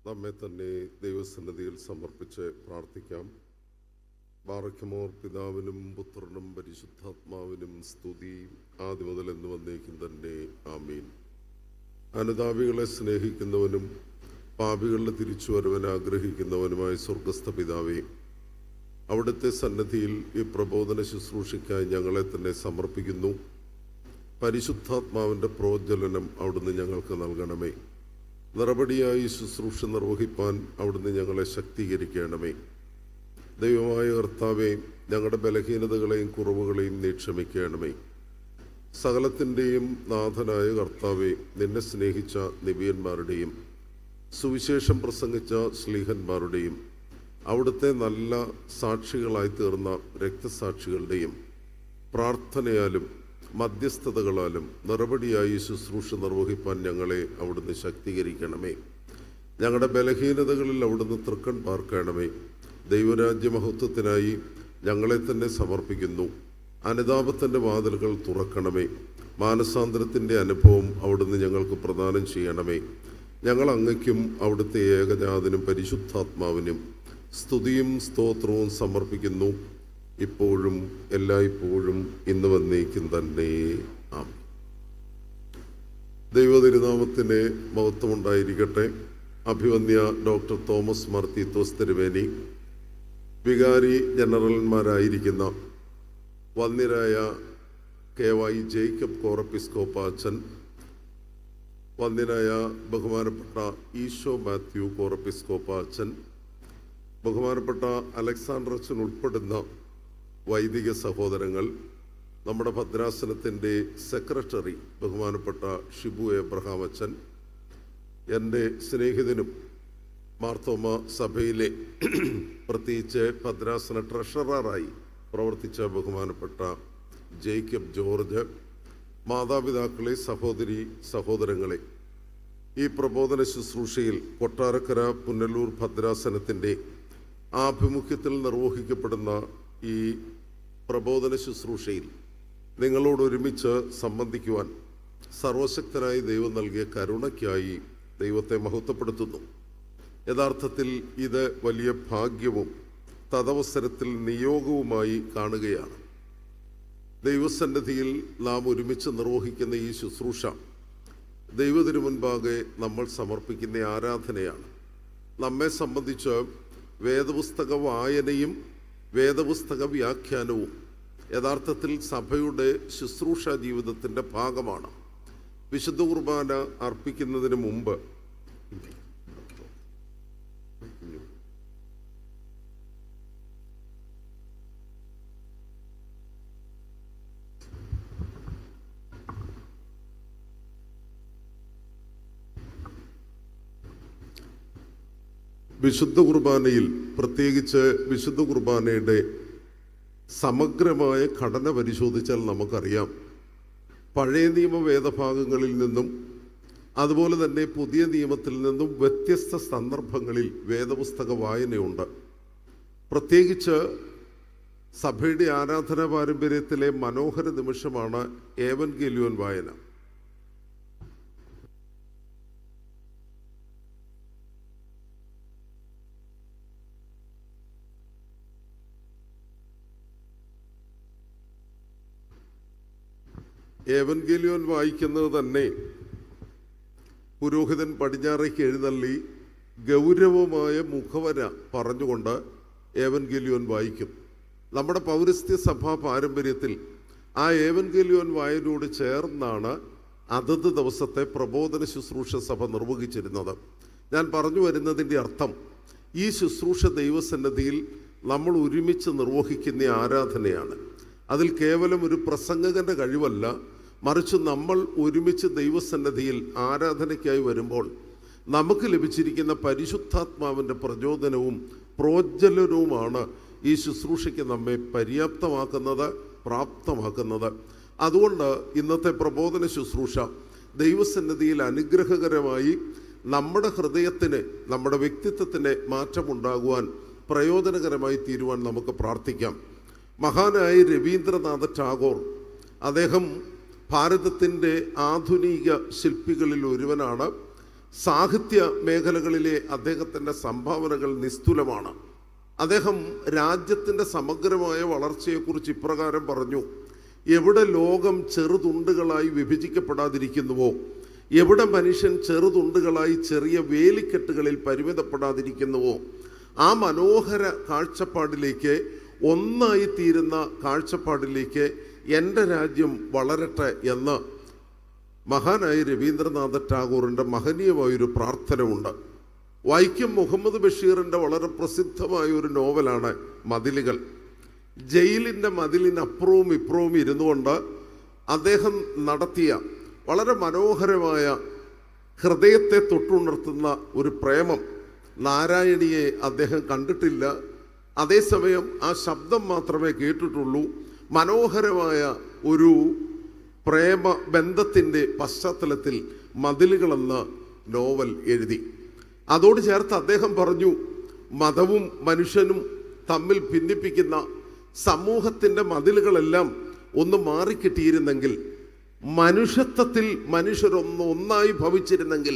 നമ്മെ തന്നെ ദൈവസന്നിധിയിൽ സമർപ്പിച്ച് പ്രാർത്ഥിക്കാം. ബാറയ്ക്കുമോർ പിതാവിനും പുത്രനും പരിശുദ്ധാത്മാവിനും സ്തുതി, ആദ്യം മുതൽ എന്ന് വന്നേക്കും തന്നെ. ആമീൻ. അനുതാപികളെ സ്നേഹിക്കുന്നവനും പാപികളുടെ തിരിച്ചുവരവൻ ആഗ്രഹിക്കുന്നവനുമായ സ്വർഗസ്ഥ പിതാവേ, അവിടുത്തെ സന്നിധിയിൽ ഈ പ്രബോധന ശുശ്രൂഷയ്ക്കായി ഞങ്ങളെ തന്നെ സമർപ്പിക്കുന്നു. പരിശുദ്ധാത്മാവിൻ്റെ പ്രോജ്വലനം അവിടുന്ന് ഞങ്ങൾക്ക് നൽകണമേ. നിറപടിയായി ശുശ്രൂഷ നിർവഹിപ്പാൻ അവിടുന്ന് ഞങ്ങളെ ശക്തീകരിക്കണമേ. ദൈവമായ കർത്താവേ, ഞങ്ങളുടെ ബലഹീനതകളെയും കുറവുകളെയും നീ ക്ഷമിക്കണമേ. സകലത്തിൻ്റെയും നാഥനായ കർത്താവേ, നിന്നെ സ്നേഹിച്ച നിബിയന്മാരുടെയും സുവിശേഷം പ്രസംഗിച്ച ശ്ലീഹന്മാരുടെയും അവിടുത്തെ നല്ല സാക്ഷികളായി തീർന്ന രക്തസാക്ഷികളുടെയും പ്രാർത്ഥനയാലും മധ്യസ്ഥതകളാലും നിറപടിയായി ശുശ്രൂഷ നിർവഹിപ്പാൻ ഞങ്ങളെ അവിടുന്ന് ശക്തീകരിക്കണമേ. ഞങ്ങളുടെ ബലഹീനതകളിൽ അവിടുന്ന് തൃക്കൺ പാർക്കണമേ. ദൈവരാജ്യമഹത്വത്തിനായി ഞങ്ങളെ തന്നെ സമർപ്പിക്കുന്നു. അനുതാപത്തിൻ്റെ വാതിലുകൾ തുറക്കണമേ. മാനസാന്തരത്തിൻ്റെ അനുഭവം അവിടുന്ന് ഞങ്ങൾക്ക് പ്രദാനം ചെയ്യണമേ. ഞങ്ങൾ അങ്ങയ്ക്കും അവിടുത്തെ ഏകജാതനും പരിശുദ്ധാത്മാവിനും സ്തുതിയും സ്തോത്രവും സമർപ്പിക്കുന്നു, ഇപ്പോഴും എല്ലായ്പ്പോഴും ഇന്ന് വന്നേക്കും തന്നെ. ആമേൻ. ദൈവതിരുനാമത്തിന് മഹത്വമുണ്ടായിരിക്കട്ടെ. അഭിവന്യ ഡോക്ടർ തോമസ് മാർ തീത്തോസ് തിരുമേനി, വികാരി ജനറൽമാരായിരിക്കുന്ന വന്ദ്യരായ KY ജേക്കബ് കോറപ്പിസ്കോപ്പ അച്ഛൻ, വന്ദ്യനായ ബഹുമാനപ്പെട്ട ഈശോ മാത്യു കോറപ്പിസ്കോപ്പ അച്ഛൻ, ബഹുമാനപ്പെട്ട അലക്സാണ്ടർ അച്ഛൻ ഉൾപ്പെടുന്ന വൈദിക സഹോദരങ്ങൾ, നമ്മുടെ ഭദ്രാസനത്തിൻ്റെ സെക്രട്ടറി ബഹുമാനപ്പെട്ട ഷിബു എബ്രഹാം അച്ഛൻ, എൻ്റെ സ്നേഹിതനും മാർത്തോമ സഭയിലെ പ്രത്യേകിച്ച് ഭദ്രാസന ട്രഷററായി പ്രവർത്തിച്ച ബഹുമാനപ്പെട്ട ജേക്കബ് ജോർജ്, മാതാപിതാക്കളെ, സഹോദരി സഹോദരങ്ങളെ, ഈ പ്രബോധന ശുശ്രൂഷയിൽ കൊട്ടാരക്കര പുനലൂർ ഭദ്രാസനത്തിൻ്റെ ആഭിമുഖ്യത്തിൽ നിർവഹിക്കപ്പെടുന്ന ഈ പ്രബോധന ശുശ്രൂഷയിൽ നിങ്ങളോടൊരുമിച്ച് സംബന്ധിക്കുവാൻ സർവശക്തനായി ദൈവം നൽകിയ കരുണയ്ക്കായി ദൈവത്തെ മഹത്വപ്പെടുത്തുന്നു. യഥാർത്ഥത്തിൽ ഇത് വലിയ ഭാഗ്യവും തദവസരത്തിൽ നിയോഗവുമായി കാണുകയാണ്. ദൈവസന്നിധിയിൽ നാം ഒരുമിച്ച് നിർവഹിക്കുന്ന ഈ ശുശ്രൂഷ ദൈവത്തിനുമുൻപാകെ നമ്മൾ സമർപ്പിക്കുന്ന ആരാധനയാണ്. നമ്മെ സംബന്ധിച്ച് വേദപുസ്തക വായനയും വേദപുസ്തക വ്യാഖ്യാനവും യഥാർത്ഥത്തിൽ സഭയുടെ ശുശ്രൂഷ ജീവിതത്തിൻ്റെ ഭാഗമാണ്. വിശുദ്ധ കുർബാന അർപ്പിക്കുന്നതിന് മുമ്പ് വിശുദ്ധ കുർബാനയിൽ, പ്രത്യേകിച്ച് വിശുദ്ധ കുർബാനയുടെ സമഗ്രമായ ഘടന പരിശോധിച്ചാൽ നമുക്കറിയാം, പഴയ നിയമ വേദഭാഗങ്ങളിൽ നിന്നും അതുപോലെ തന്നെ പുതിയ നിയമത്തിൽ നിന്നും വ്യത്യസ്ത സന്ദർഭങ്ങളിൽ വേദപുസ്തക വായനയുണ്ട്. പ്രത്യേകിച്ച് സഭയുടെ ആരാധനാ പാരമ്പര്യത്തിലെ മനോഹര നിമിഷമാണ് ഏവൻഗേലിയോൻ വായന. ഏവൻഗേലിയോൻ വായിക്കുന്നത് തന്നെ പുരോഹിതൻ പടിഞ്ഞാറേക്ക് എഴുന്നള്ളി ഗൗരവമായ മുഖവര പറഞ്ഞുകൊണ്ട് ഏവൻഗേലിയോൻ വായിക്കും. നമ്മുടെ പൗരസ്ത്യ സഭാ പാരമ്പര്യത്തിൽ ആ ഏവൻഗേലിയോൻ വായനയോട് ചേർന്നാണ് അതത് ദിവസത്തെ പ്രബോധന ശുശ്രൂഷ സഭ നിർവഹിച്ചിരുന്നത്. ഞാൻ പറഞ്ഞു വരുന്നതിൻ്റെ അർത്ഥം, ഈ ശുശ്രൂഷ ദൈവസന്നിധിയിൽ നമ്മൾ ഒരുമിച്ച് നിർവഹിക്കുന്ന ആരാധനയാണ്. അതിൽ കേവലം ഒരു പ്രസംഗകൻ്റെ കഴിവല്ല, മറിച്ച് നമ്മൾ ഒരുമിച്ച് ദൈവസന്നിധിയിൽ ആരാധനയ്ക്കായി വരുമ്പോൾ നമുക്ക് ലഭിച്ചിരിക്കുന്ന പരിശുദ്ധാത്മാവിൻ്റെ പ്രചോദനവും പ്രോജ്വലനവുമാണ് ഈ ശുശ്രൂഷയ്ക്ക് നമ്മെ പര്യാപ്തമാക്കുന്നത്, പ്രാപ്തമാക്കുന്നത്. അതുകൊണ്ട് ഇന്നത്തെ പ്രബോധന ശുശ്രൂഷ ദൈവസന്നിധിയിൽ അനുഗ്രഹകരമായി നമ്മുടെ ഹൃദയത്തിന്, നമ്മുടെ വ്യക്തിത്വത്തിന് മാറ്റമുണ്ടാകുവാൻ പ്രയോജനകരമായി തീരുവാൻ നമുക്ക് പ്രാർത്ഥിക്കാം. മഹാനായ രവീന്ദ്രനാഥ ടാഗോർ, അദ്ദേഹം ഭാരതത്തിൻ്റെ ആധുനിക ശില്പികളിൽ ഒരുവനാണ്. സാഹിത്യ മേഖലകളിലെ അദ്ദേഹത്തിൻ്റെ സംഭാവനകൾ നിസ്തുലമാണ്. അദ്ദേഹം രാജ്യത്തിൻ്റെ സമഗ്രമായ വളർച്ചയെക്കുറിച്ച് ഇപ്രകാരം പറഞ്ഞു: എവിടെ ലോകം ചെറുതുണ്ടുകളായി വിഭജിക്കപ്പെടാതിരിക്കുന്നുവോ, എവിടെ മനുഷ്യൻ ചെറുതുണ്ടുകളായി ചെറിയ വേലിക്കെട്ടുകളിൽ പരിമിതപ്പെടാതിരിക്കുന്നുവോ, ആ മനോഹര കാഴ്ചപ്പാടിലേക്ക്, ഒന്നായി തീരുന്ന കാഴ്ചപ്പാടിലേക്ക് എൻ്റെ രാജ്യം വളരട്ടെ എന്ന് മഹാനായ രവീന്ദ്രനാഥ ടാഗോറിൻ്റെ മഹനീയമായൊരു പ്രാർത്ഥന ഉണ്ട്. വൈക്കം മുഹമ്മദ് ബഷീറിൻ്റെ വളരെ പ്രസിദ്ധമായ ഒരു നോവലാണ് മതിലുകൾ. ജയിലിൻ്റെ മതിലിനപ്പുറവും ഇപ്പുറവും ഇരുന്നുകൊണ്ട് അദ്ദേഹം നടത്തിയ വളരെ മനോഹരമായ ഹൃദയത്തെ തൊട്ടുണർത്തുന്ന ഒരു പ്രേമം. നാരായണിയെ അദ്ദേഹം കണ്ടിട്ടില്ല, അതേസമയം ആ ശബ്ദം മാത്രമേ കേട്ടിട്ടുള്ളൂ. മനോഹരമായ ഒരു പ്രേമ ബന്ധത്തിൻ്റെ പശ്ചാത്തലത്തിൽ മതിലുകളെന്ന നോവൽ എഴുതി. അതോട് ചേർത്ത് അദ്ദേഹം പറഞ്ഞു, മതവും മനുഷ്യനും തമ്മിൽ ഭിന്നിപ്പിക്കുന്ന സമൂഹത്തിൻ്റെ മതിലുകളെല്ലാം ഒന്ന് മാറിക്കിട്ടിയിരുന്നെങ്കിൽ, മനുഷ്യത്വത്തിൽ ഒന്നായി ഭവിച്ചിരുന്നെങ്കിൽ,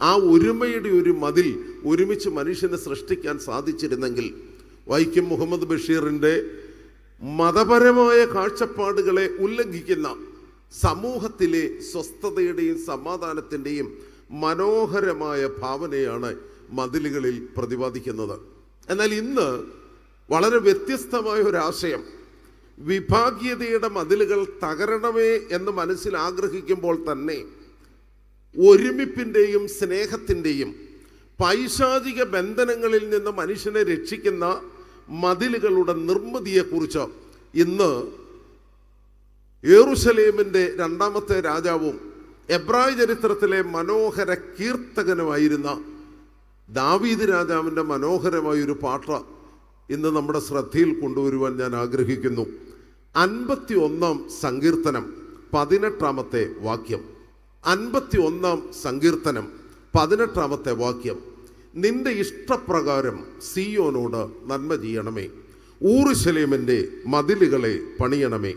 ആ ഒരുമയുടെ ഒരു മതിൽ ഒരുമിച്ച് മനുഷ്യനെ സൃഷ്ടിക്കാൻ സാധിച്ചിരുന്നെങ്കിൽ, വൈക്കം മുഹമ്മദ് ബഷീറിൻ്റെ മതപരമായ കാഴ്ചപ്പാടുകളെ ഉല്ലംഘിക്കുന്ന സമൂഹത്തിലെ സ്വസ്ഥതയുടെയും സമാധാനത്തിൻ്റെയും മനോഹരമായ ഭാവനയാണ് മതിലുകളിൽ പ്രതിപാദിക്കുന്നത്. എന്നാൽ ഇന്ന് വളരെ വ്യത്യസ്തമായ ഒരാശയം, വിഭാഗീയതയുടെ മതിലുകൾ തകരണമേ എന്ന് മനസ്സിൽ ആഗ്രഹിക്കുമ്പോൾ തന്നെ ഒരുമിപ്പിൻ്റെയും സ്നേഹത്തിൻ്റെയും പൈശാചിക ബന്ധനങ്ങളിൽ നിന്ന് മനുഷ്യനെ രക്ഷിക്കുന്ന മതിലുകളുടെ നിർമ്മിതിയെക്കുറിച്ച് ഇന്ന് യെരൂശലേമിൻ്റെ രണ്ടാമത്തെ രാജാവും എബ്രായ ചരിത്രത്തിലെ മനോഹര കീർത്തകനുമായിരുന്ന ദാവീദ് രാജാവിൻ്റെ മനോഹരമായൊരു പാട്ട് ഇന്ന് നമ്മുടെ ശ്രദ്ധയിൽ കൊണ്ടുവരുവാൻ ഞാൻ ആഗ്രഹിക്കുന്നു. 51-ാം സങ്കീർത്തനം 18-ാമത്തെ വാക്യം. 51-ാം സങ്കീർത്തനം 18-ാമത്തെ വാക്യം. നിന്റെ ഇഷ്ടപ്രകാരം സിയോനോട് നന്മ ചെയ്യണമേ, യെരൂശലേമിൻ്റെ മതിലുകളെ പണിയണമേ.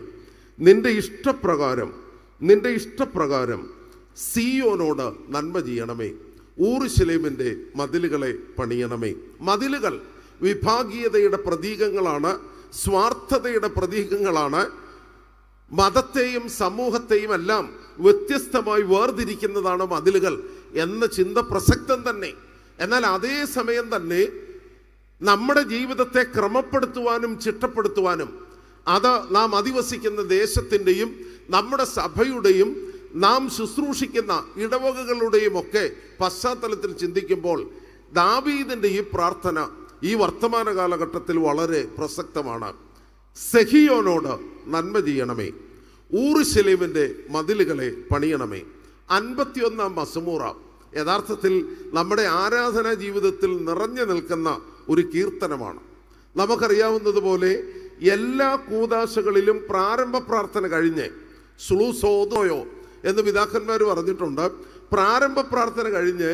നിന്റെ ഇഷ്ടപ്രകാരം സിയോനോട് നന്മ ചെയ്യണമേ, യെരൂശലേമിൻ്റെ മതിലുകളെ പണിയണമേ. മതിലുകൾ വിഭാഗീയതയുടെ പ്രതീകങ്ങളാണ്, സ്വാർത്ഥതയുടെ പ്രതീകങ്ങളാണ്. മതത്തെയും സമൂഹത്തെയും എല്ലാം വ്യത്യസ്തമായി വേർതിരിക്കുന്നതാണ് മതിലുകൾ എന്ന ചിന്ത പ്രസക്തം തന്നെ. എന്നാൽ അതേ സമയം തന്നെ നമ്മുടെ ജീവിതത്തെ ക്രമപ്പെടുത്തുവാനും ചിട്ടപ്പെടുത്തുവാനും, അത് നാം അധിവസിക്കുന്ന ദേശത്തിൻ്റെയും നമ്മുടെ സഭയുടെയും നാം ശുശ്രൂഷിക്കുന്ന ഇടവകകളുടെയും ഒക്കെ പശ്ചാത്തലത്തിൽ ചിന്തിക്കുമ്പോൾ ദാവീദിൻ്റെ ഈ പ്രാർത്ഥന ഈ വർത്തമാന കാലഘട്ടത്തിൽ വളരെ പ്രസക്തമാണ്. സെഹിയോനോട് നന്മ ചെയ്യണമേ, യെരൂശലേമിൻ്റെ മതിലുകളെ പണിയണമേ. 51-ാം മസ്മൂറ യഥാർത്ഥത്തിൽ നമ്മുടെ ആരാധനാ ജീവിതത്തിൽ നിറഞ്ഞു നിൽക്കുന്ന ഒരു കീർത്തനമാണ്. നമുക്കറിയാവുന്നതുപോലെ എല്ലാ കൂദാശകളിലും പ്രാരംഭ പ്രാർത്ഥന കഴിഞ്ഞ് സുളുസോദോയോ എന്ന് പിതാക്കന്മാർ പറഞ്ഞിട്ടുണ്ട്. പ്രാരംഭ പ്രാർത്ഥന കഴിഞ്ഞ്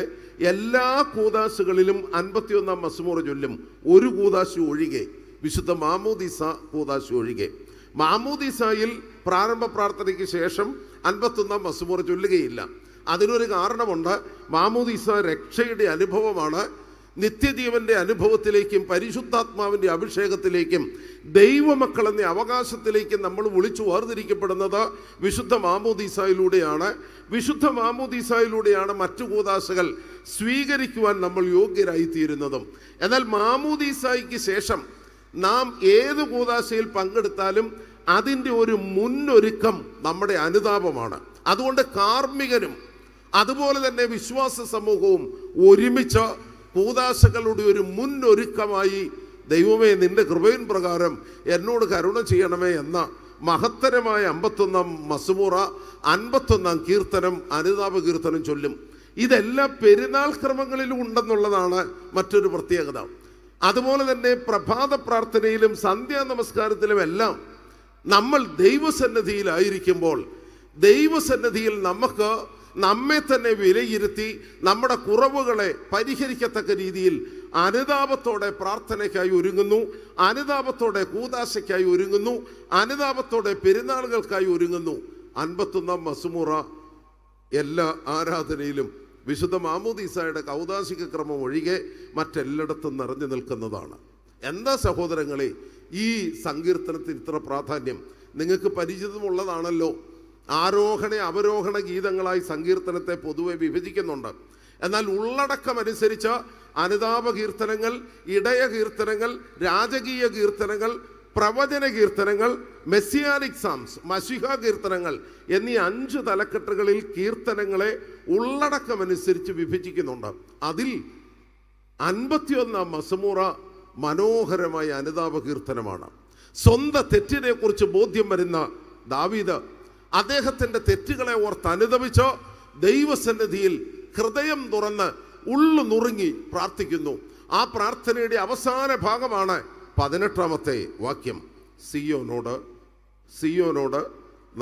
എല്ലാ കൂദാശകളിലും 51-ാം മസ്മൂറ ചൊല്ലും, ഒരു കൂദാശ ഒഴികെ, വിശുദ്ധ മാമോദീസ കൂദാശ ഒഴികെ. മാമോദീസായിൽ പ്രാരംഭ പ്രാർത്ഥനയ്ക്ക് ശേഷം 51-ാം മസ്മൂറ ചൊല്ലുകയില്ല. അതിനൊരു കാരണമുണ്ട്. മാമോദീസ രക്ഷയുടെ അനുഭവമാണ്. നിത്യജീവന്റെ അനുഭവത്തിലേക്കും പരിശുദ്ധാത്മാവിൻ്റെ അഭിഷേകത്തിലേക്കും ദൈവമക്കൾ എന്ന അവകാശത്തിലേക്കും നമ്മൾ വിളിച്ചു വേർതിരിക്കപ്പെടുന്നത് വിശുദ്ധ മാമോദീസായിലൂടെയാണ്. വിശുദ്ധ മാമോദീസായിലൂടെയാണ് മറ്റു കൂദാശകൾ സ്വീകരിക്കുവാൻ നമ്മൾ യോഗ്യരായിത്തീരുന്നതും. എന്നാൽ മാമോദീസായ്ക്ക് ശേഷം നാം ഏത് കൂദാശയിൽ പങ്കെടുത്താലും അതിൻ്റെ ഒരു മുന്നൊരുക്കം നമ്മുടെ അനുതാപമാണ്. അതുകൊണ്ട് കാർമ്മികനും അതുപോലെ തന്നെ വിശ്വാസ സമൂഹവും ഒരുമിച്ച് കൂദാശകളുടെ ഒരു മുന്നൊരുക്കമായി, ദൈവമേ നിന്റെ കൃപയിൻ പ്രകാരം എന്നോട് കരുണ ചെയ്യണമേ എന്ന മഹത്തരമായ 51-ാം മസ്മൂറ, 51-ാം കീർത്തനം, അനുതാപ കീർത്തനം ചൊല്ലും. ഇതെല്ലാം പെരുന്നാൾ ക്രമങ്ങളിലും ഉണ്ടെന്നുള്ളതാണ് മറ്റൊരു പ്രത്യേകത. അതുപോലെ തന്നെ പ്രഭാത പ്രാർത്ഥനയിലും സന്ധ്യാ നമസ്കാരത്തിലും എല്ലാം നമ്മൾ ദൈവസന്നിധിയിലായിരിക്കുമ്പോൾ ദൈവസന്നിധിയിൽ നമുക്ക് നമ്മെ തന്നെ വിലയിരുത്തി നമ്മുടെ കുറവുകളെ പരിഹരിക്കത്തക്ക രീതിയിൽ അനുതാപത്തോടെ പ്രാർത്ഥനയ്ക്കായി ഒരുങ്ങുന്നു, അനുതാപത്തോടെ കൂദാശയ്ക്കായി ഒരുങ്ങുന്നു, അനുതാപത്തോടെ പെരുന്നാളുകൾക്കായി ഒരുങ്ങുന്നു. 51-ാം മസ്മൂറ എല്ലാ ആരാധനയിലും വിശുദ്ധ മാമോദീസായുടെ കൗദാശിക ക്രമം ഒഴികെ മറ്റെല്ലായിടത്തും നിറഞ്ഞു നിൽക്കുന്നതാണ്. എന്താ സഹോദരങ്ങളെ ഈ സങ്കീർത്തനത്തിന് ഇത്ര പ്രാധാന്യം? നിങ്ങൾക്ക് പരിചിതമുള്ളതാണല്ലോ. ആരോഹണ അവരോഹണ ഗീതങ്ങളായി സങ്കീർത്തനത്തെ പൊതുവെ വിഭജിക്കുന്നുണ്ട്. എന്നാൽ ഉള്ളടക്കമനുസരിച്ച് അനുതാപ കീർത്തനങ്ങൾ, ഇടയ കീർത്തനങ്ങൾ, രാജകീയ കീർത്തനങ്ങൾ, പ്രവചന കീർത്തനങ്ങൾ, മെസ്സിയാനിക് സാംസ്, മശിഹ കീർത്തനങ്ങൾ എന്നീ 5 തലക്കെട്ടുകളിൽ കീർത്തനങ്ങളെ ഉള്ളടക്കമനുസരിച്ച് വിഭജിക്കുന്നുണ്ട്. അതിൽ 51 മസമൂറ മനോഹരമായ അനുതാപ കീർത്തനമാണ്. സ്വന്തം തെറ്റിനെ കുറിച്ച് ബോധ്യം വരുന്ന ദാവീദ് അദ്ദേഹത്തിൻ്റെ തെറ്റുകളെ ഓർത്ത് അനുതപിച്ച് ദൈവസന്നിധിയിൽ ഹൃദയം തുറന്ന് ഉള്ളു നുറുങ്ങി പ്രാർത്ഥിക്കുന്നു. ആ പ്രാർത്ഥനയുടെ അവസാന ഭാഗമാണ് 18-ാമത്തെ വാക്യം, സിയോനോട്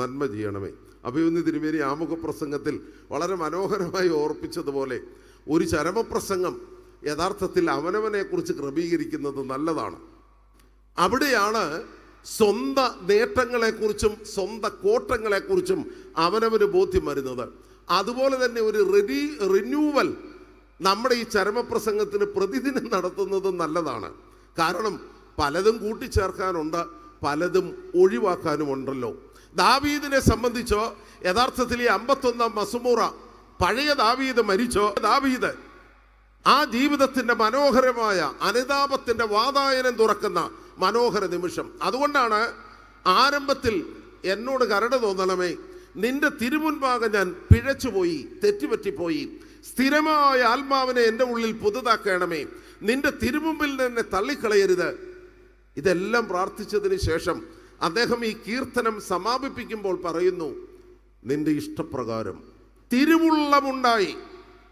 നന്മ ചെയ്യണമേ. അഭിമന്യ തിരുമേനി ആമുഖ പ്രസംഗത്തിൽ വളരെ മനോഹരമായി ഓർപ്പിച്ചതുപോലെ ഒരു ചരമപ്രസംഗം യഥാർത്ഥത്തിൽ അവനവനെ കുറിച്ച് ക്രമീകരിക്കുന്നത് നല്ലതാണ്. അവിടെയാണ് സ്വന്തം നേട്ടങ്ങളെക്കുറിച്ചും സ്വന്തം കോട്ടങ്ങളെക്കുറിച്ചും അവനവന് ബോധ്യം വരുന്നത്. അതുപോലെ തന്നെ ഒരു റിന്യൂവൽ നമ്മുടെ ഈ ചരമപ്രസംഗത്തിന് പ്രതിദിനം നടത്തുന്നത് നല്ലതാണ്. കാരണം പലതും കൂട്ടിച്ചേർക്കാനുണ്ട്, പലതും ഒഴിവാക്കാനുമുണ്ടല്ലോ. ദാവീദിനെ സംബന്ധിച്ചോ യഥാർത്ഥത്തിൽ ഈ 51-ാം മസമൂറ പഴയ ദാവീദ് മരിച്ചോ, ദാവീദ് ആ ജീവിതത്തിൻ്റെ മനോഹരമായ അനുതാപത്തിൻ്റെ വാതായനം തുറക്കുന്ന മനോഹര നിമിഷം. അതുകൊണ്ടാണ് ആരംഭത്തിൽ എന്നോട് കരുണ തോന്നണമേ, നിന്റെ തിരുമുൻപാകെ ഞാൻ പിഴച്ചുപോയി, തെറ്റുപറ്റിപ്പോയി, സ്ഥിരമായ ആത്മാവിനെ എൻ്റെ ഉള്ളിൽ പുതുതാക്കണമേ, നിന്റെ തിരുമുമ്പിൽ തന്നെ തള്ളിക്കളയരുത്. ഇതെല്ലാം പ്രാർത്ഥിച്ചതിന് ശേഷം അദ്ദേഹം ഈ കീർത്തനം സമാപിപ്പിക്കുമ്പോൾ പറയുന്നു, നിന്റെ ഇഷ്ടപ്രകാരം തിരുവുള്ളമുണ്ടായി.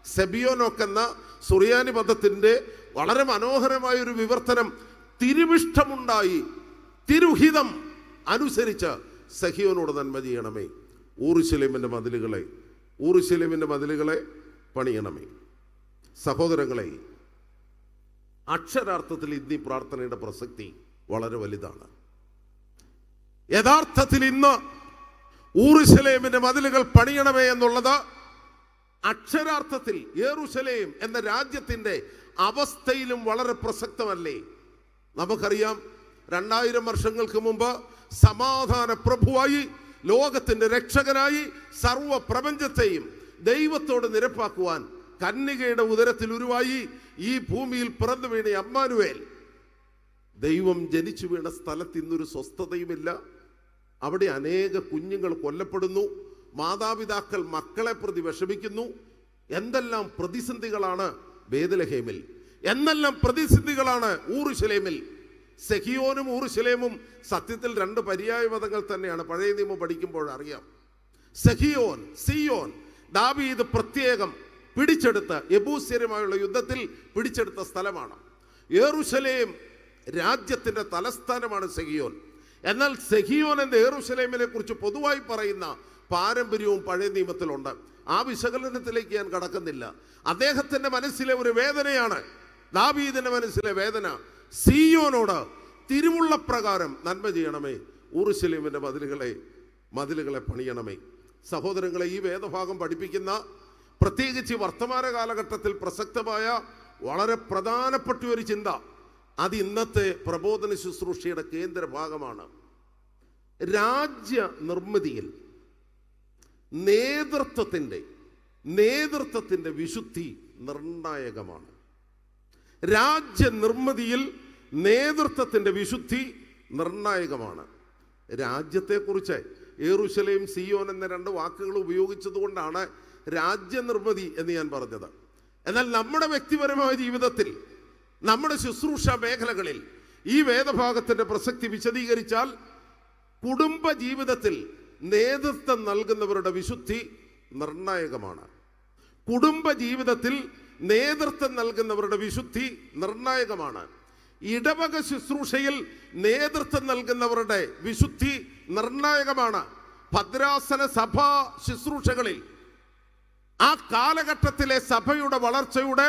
സെബിയോനോക്ക് എന്ന സുറിയാനി പദത്തിൻ്റെ വളരെ മനോഹരമായൊരു വിവർത്തനം, തിരുവിഷ്ടമുണ്ടായി, തിരുഹിതം അനുസരിച്ച് സഹിയോനോട് നന്മ ചെയ്യണമേ, ഊറുശലേമിൻ്റെ മതിലുകളെ പണിയണമേ. സഹോദരങ്ങളെ, അക്ഷരാർത്ഥത്തിൽ ഇന്ന് ഈ പ്രാർത്ഥനയുടെ പ്രസക്തി വളരെ വലുതാണ്. യഥാർത്ഥത്തിൽ ഇന്ന് ഊറുശലേമിൻ്റെ മതിലുകൾ പണിയണമേ എന്നുള്ളത് അക്ഷരാർത്ഥത്തിൽ യെരൂശലേം എന്ന രാജ്യത്തിൻ്റെ അവസ്ഥയിലും വളരെ പ്രസക്തമല്ലേ? നമുക്കറിയാം, 2000 വർഷങ്ങൾക്ക് മുമ്പ് സമാധാന പ്രഭുവായി, ലോകത്തിൻ്റെ രക്ഷകനായി, സർവ പ്രപഞ്ചത്തെയും ദൈവത്തോട് നിരപ്പാക്കുവാൻ കന്യകയുടെ ഉദരത്തിൽ ഉരുവായി ഈ ഭൂമിയിൽ പിറന്നു വീണ അമ്മാനുവേൽ, ദൈവം ജനിച്ചു വീണ സ്ഥലത്ത് ഇന്നൊരു സ്വസ്ഥതയുമില്ല. അവിടെ അനേക കുഞ്ഞുങ്ങൾ കൊല്ലപ്പെടുന്നു, മാതാപിതാക്കൾ മക്കളെ പ്രതി വിഷമിക്കുന്നു. എന്തെല്ലാം പ്രതിസന്ധികളാണ് ബേത്ലഹേമിൽ, എന്തെല്ലാം പ്രതിസന്ധികളാണ് ഊറുശലേമിൽ. സെഹിയോനും ഊറുശലേമും സത്യത്തിൽ 2 പര്യായപദങ്ങൾ തന്നെയാണ്. പഴയ നിയമം പഠിക്കുമ്പോൾ അറിയാം. സെഹിയോൻ, സിയോൻ, ദാവീദ് പ്രത്യേകം പിടിച്ചെടുത്ത യെബൂസ്യരുമായുള്ള യുദ്ധത്തിൽ പിടിച്ചെടുത്ത സ്ഥലമാണ്. യെരൂശലേം രാജ്യത്തിൻ്റെ തലസ്ഥാനമാണ് സെഹിയോൻ. എന്നാൽ സെഹിയോൻ എന്ന യെരൂശലേമിനെ കുറിച്ച് പൊതുവായി പറയുന്ന പാരമ്പര്യവും പഴയ നിയമത്തിലുണ്ട്. ആ വിശകലനത്തിലേക്ക് ഞാൻ കടക്കുന്നില്ല. അദ്ദേഹത്തിൻ്റെ മനസ്സിലെ ഒരു വേദനയാണ്, ദാവീദിന്റെ മനസ്സിലെ വേദന. സിയോനോട് തിരുവുള്ള പ്രകാരം നന്മ ചെയ്യണമേ, ഊറുശലേമിൻ്റെ മതിലുകളെ പണിയണമേ. സഹോദരങ്ങളെ, ഈ വേദഭാഗം പഠിപ്പിക്കുന്ന, പ്രത്യേകിച്ച് വർത്തമാന കാലഘട്ടത്തിൽ പ്രസക്തമായ വളരെ പ്രധാനപ്പെട്ട ഒരു ചിന്ത, അത് ഇന്നത്തെ പ്രബോധന ശുശ്രൂഷയുടെ കേന്ദ്ര ഭാഗമാണ്. രാജ്യ നിർമ്മിതിയിൽ നേതൃത്വത്തിൻ്റെ വിശുദ്ധി നിർണായകമാണ്. രാജ്യ നിർമ്മിതിയിൽ നേതൃത്വത്തിൻ്റെ വിശുദ്ധി നിർണായകമാണ്. രാജ്യത്തെക്കുറിച്ച് യെരൂശലേം, സിയോൻ എന്ന 2 വാക്കുകൾ ഉപയോഗിച്ചതുകൊണ്ടാണ് രാജ്യനിർമ്മിതി എന്ന് ഞാൻ പറഞ്ഞത്. എന്നാൽ നമ്മുടെ വ്യക്തിപരമായ ജീവിതത്തിൽ, നമ്മുടെ ശുശ്രൂഷ മേഖലകളിൽ ഈ വേദഭാഗത്തിൻ്റെ പ്രസക്തി വിശദീകരിച്ചാൽ, കുടുംബ ജീവിതത്തിൽ നേതൃത്വം നൽകുന്നവരുടെ വിശുദ്ധി നിർണായകമാണ്. കുടുംബ ജീവിതത്തിൽ നേതൃത്വം നൽകുന്നവരുടെ വിശുദ്ധി നിർണായകമാണ്. ഇടവക ശുശ്രൂഷയിൽ നേതൃത്വം നൽകുന്നവരുടെ വിശുദ്ധി നിർണായകമാണ്. ഭദ്രാസന സഭാ ശുശ്രൂഷകളിൽ ആ കാലഘട്ടത്തിലെ സഭയുടെ വളർച്ചയുടെ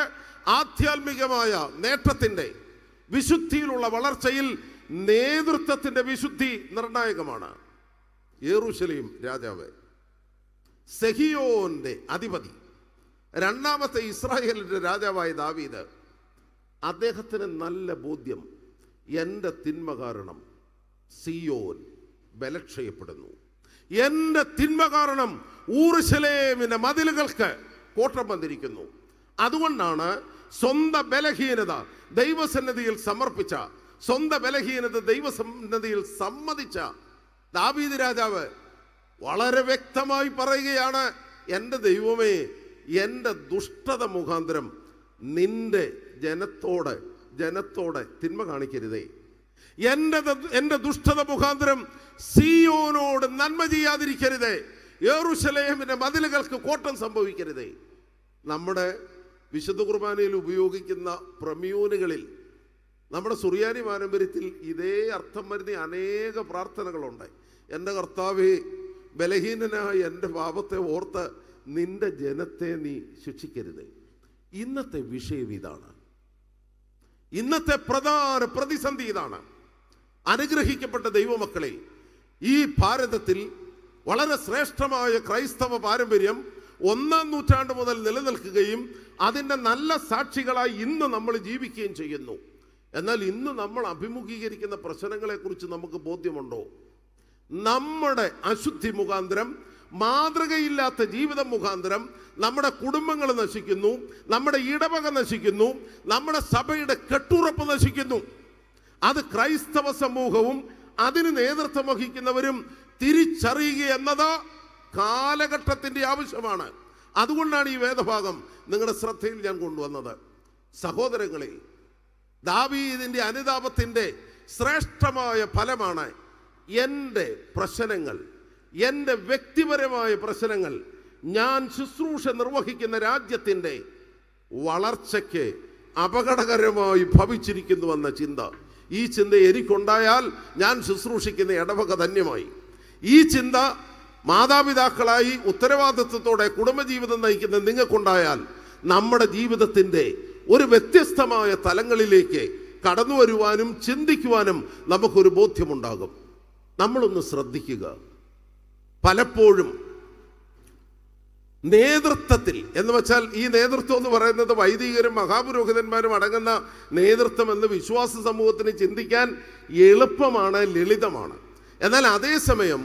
ആധ്യാത്മികമായ നേട്ടത്തിൻ്റെ വിശുദ്ധിയിലുള്ള വളർച്ചയിൽ നേതൃത്വത്തിൻ്റെ വിശുദ്ധി നിർണായകമാണ്. യെരൂശലേം രാജാവ്, സെഹിയോന്റെ അധിപതി, രണ്ടാമത്തെ ഇസ്രായേലിന്റെ രാജാവായ ദാവീദ്, അദ്ദേഹത്തിന് നല്ല ബോധ്യം, എൻ്റെ തിന്മ കാരണം സിയോൻ ബലക്ഷയപ്പെടുന്നു, എൻ്റെ തിന്മ കാരണം ഊർശലേമിന്റെ മതിലുകൾക്ക് കോട്ടം വന്നിരിക്കുന്നു. അതുകൊണ്ടാണ് സ്വന്തം ബലഹീനത ദൈവസന്നിധിയിൽ സമർപ്പിച്ച, സ്വന്തം ബലഹീനത ദൈവസന്നിധിയിൽ സമ്മതിച്ച ദാവീദ് രാജാവ് വളരെ വ്യക്തമായി പറയുകയാണ്, എൻ്റെ ദൈവമേ, എൻ്റെ ദുഷ്ടത മുഖാന്തരം നിന്റെ ജനത്തോട് തിന്മ കാണിക്കരുതേ. എൻ്റെ ദുഷ്ടത മുഖാന്തരം സിയോനോട് നന്മ ചെയ്യാതിരിക്കരുതേ. യെരൂശലേമിന്റെ മതിലുകൾക്ക് കോട്ടം സംഭവിക്കരുതേ. നമ്മുടെ വിശുദ്ധ കുർബാനയിൽ ഉപയോഗിക്കുന്ന പ്രമ്യൂനുകളിൽ, നമ്മുടെ സുറിയാനി പാരമ്പര്യത്തിൽ ഇതേ അർത്ഥം വരുന്ന അനേക പ്രാർത്ഥനകളുണ്ട്. എൻ്റെ കർത്താവേ, ബലഹീനനായ എൻ്റെ പാപത്തെ ഓർത്ത് നിന്റെ ജനത്തെ നീ ശിക്ഷിക്കരുത്. ഇന്നത്തെ വിഷയം ഇതാണ്. ഇന്നത്തെ പ്രധാന പ്രതിസന്ധി ഇതാണ്. അനുഗ്രഹിക്കപ്പെട്ട ദൈവമക്കളെ, ഈ ഭാരതത്തിൽ വളരെ ശ്രേഷ്ഠമായ ക്രൈസ്തവ പാരമ്പര്യം 1-ാം നൂറ്റാണ്ട് മുതൽ നിലനിൽക്കുകയും അതിൻ്റെ നല്ല സാക്ഷികളായി ഇന്ന് നമ്മൾ ജീവിക്കുകയും ചെയ്യുന്നു. എന്നാൽ ഇന്ന് നമ്മൾ അഭിമുഖീകരിക്കുന്ന പ്രശ്നങ്ങളെക്കുറിച്ച് നമുക്ക് ബോധ്യമുണ്ടോ? നമ്മുടെ അശുദ്ധി മുഖാന്തരം, മാതൃകയില്ലാത്ത ജീവിതം മുഖാന്തരം നമ്മുടെ കുടുംബങ്ങൾ നശിക്കുന്നു, നമ്മുടെ ഇടവക നശിക്കുന്നു, നമ്മുടെ സഭയുടെ കെട്ടുറപ്പ് നശിക്കുന്നു. അത് ക്രൈസ്തവ സമൂഹവും അതിന് നേതൃത്വം വഹിക്കുന്നവരും തിരിച്ചറിയുക എന്നത് കാലഘട്ടത്തിന്റെ ആവശ്യമാണ്. അതുകൊണ്ടാണ് ഈ വേദഭാഗം നിങ്ങളുടെ ശ്രദ്ധയിൽ ഞാൻ കൊണ്ടുവന്നത്. സഹോദരങ്ങളെ, ദാവീദിന്റെ അനുതാപത്തിന്റെ ശ്രേഷ്ഠമായ ഫലമാണ് എൻ്റെ പ്രശ്നങ്ങൾ, എൻ്റെ വ്യക്തിപരമായ പ്രശ്നങ്ങൾ ഞാൻ ശുശ്രൂഷ നിർവഹിക്കുന്ന രാജ്യത്തിൻ്റെ വളർച്ചയ്ക്ക് അപകടകരമായി ഭവിച്ചിരിക്കുന്നുവെന്ന ചിന്ത. ഈ ചിന്ത എനിക്കുണ്ടായാൽ ഞാൻ ശുശ്രൂഷിക്കുന്ന ഇടവക ധന്യമായി. ഈ ചിന്ത മാതാപിതാക്കളായി ഉത്തരവാദിത്വത്തോടെ കുടുംബജീവിതം നയിക്കുന്ന നിങ്ങൾക്കുണ്ടായാൽ നമ്മുടെ ജീവിതത്തിൻ്റെ ഒരു വ്യത്യസ്തമായ തലങ്ങളിലേക്ക് കടന്നു വരുവാനും ചിന്തിക്കുവാനും നമുക്കൊരു ബോധ്യമുണ്ടാകും. നമ്മളൊന്ന് ശ്രദ്ധിക്കുക. പലപ്പോഴും നേതൃത്വത്തിൽ എന്ന് വെച്ചാൽ, ഈ നേതൃത്വം എന്ന് പറയുന്നത് വൈദികരും മഹാപുരോഹിതന്മാരും അടങ്ങുന്ന നേതൃത്വം എന്ന് വിശ്വാസ സമൂഹത്തിന് ചിന്തിക്കാൻ എളുപ്പമാണ്, ലളിതമാണ്. എന്നാൽ അതേസമയം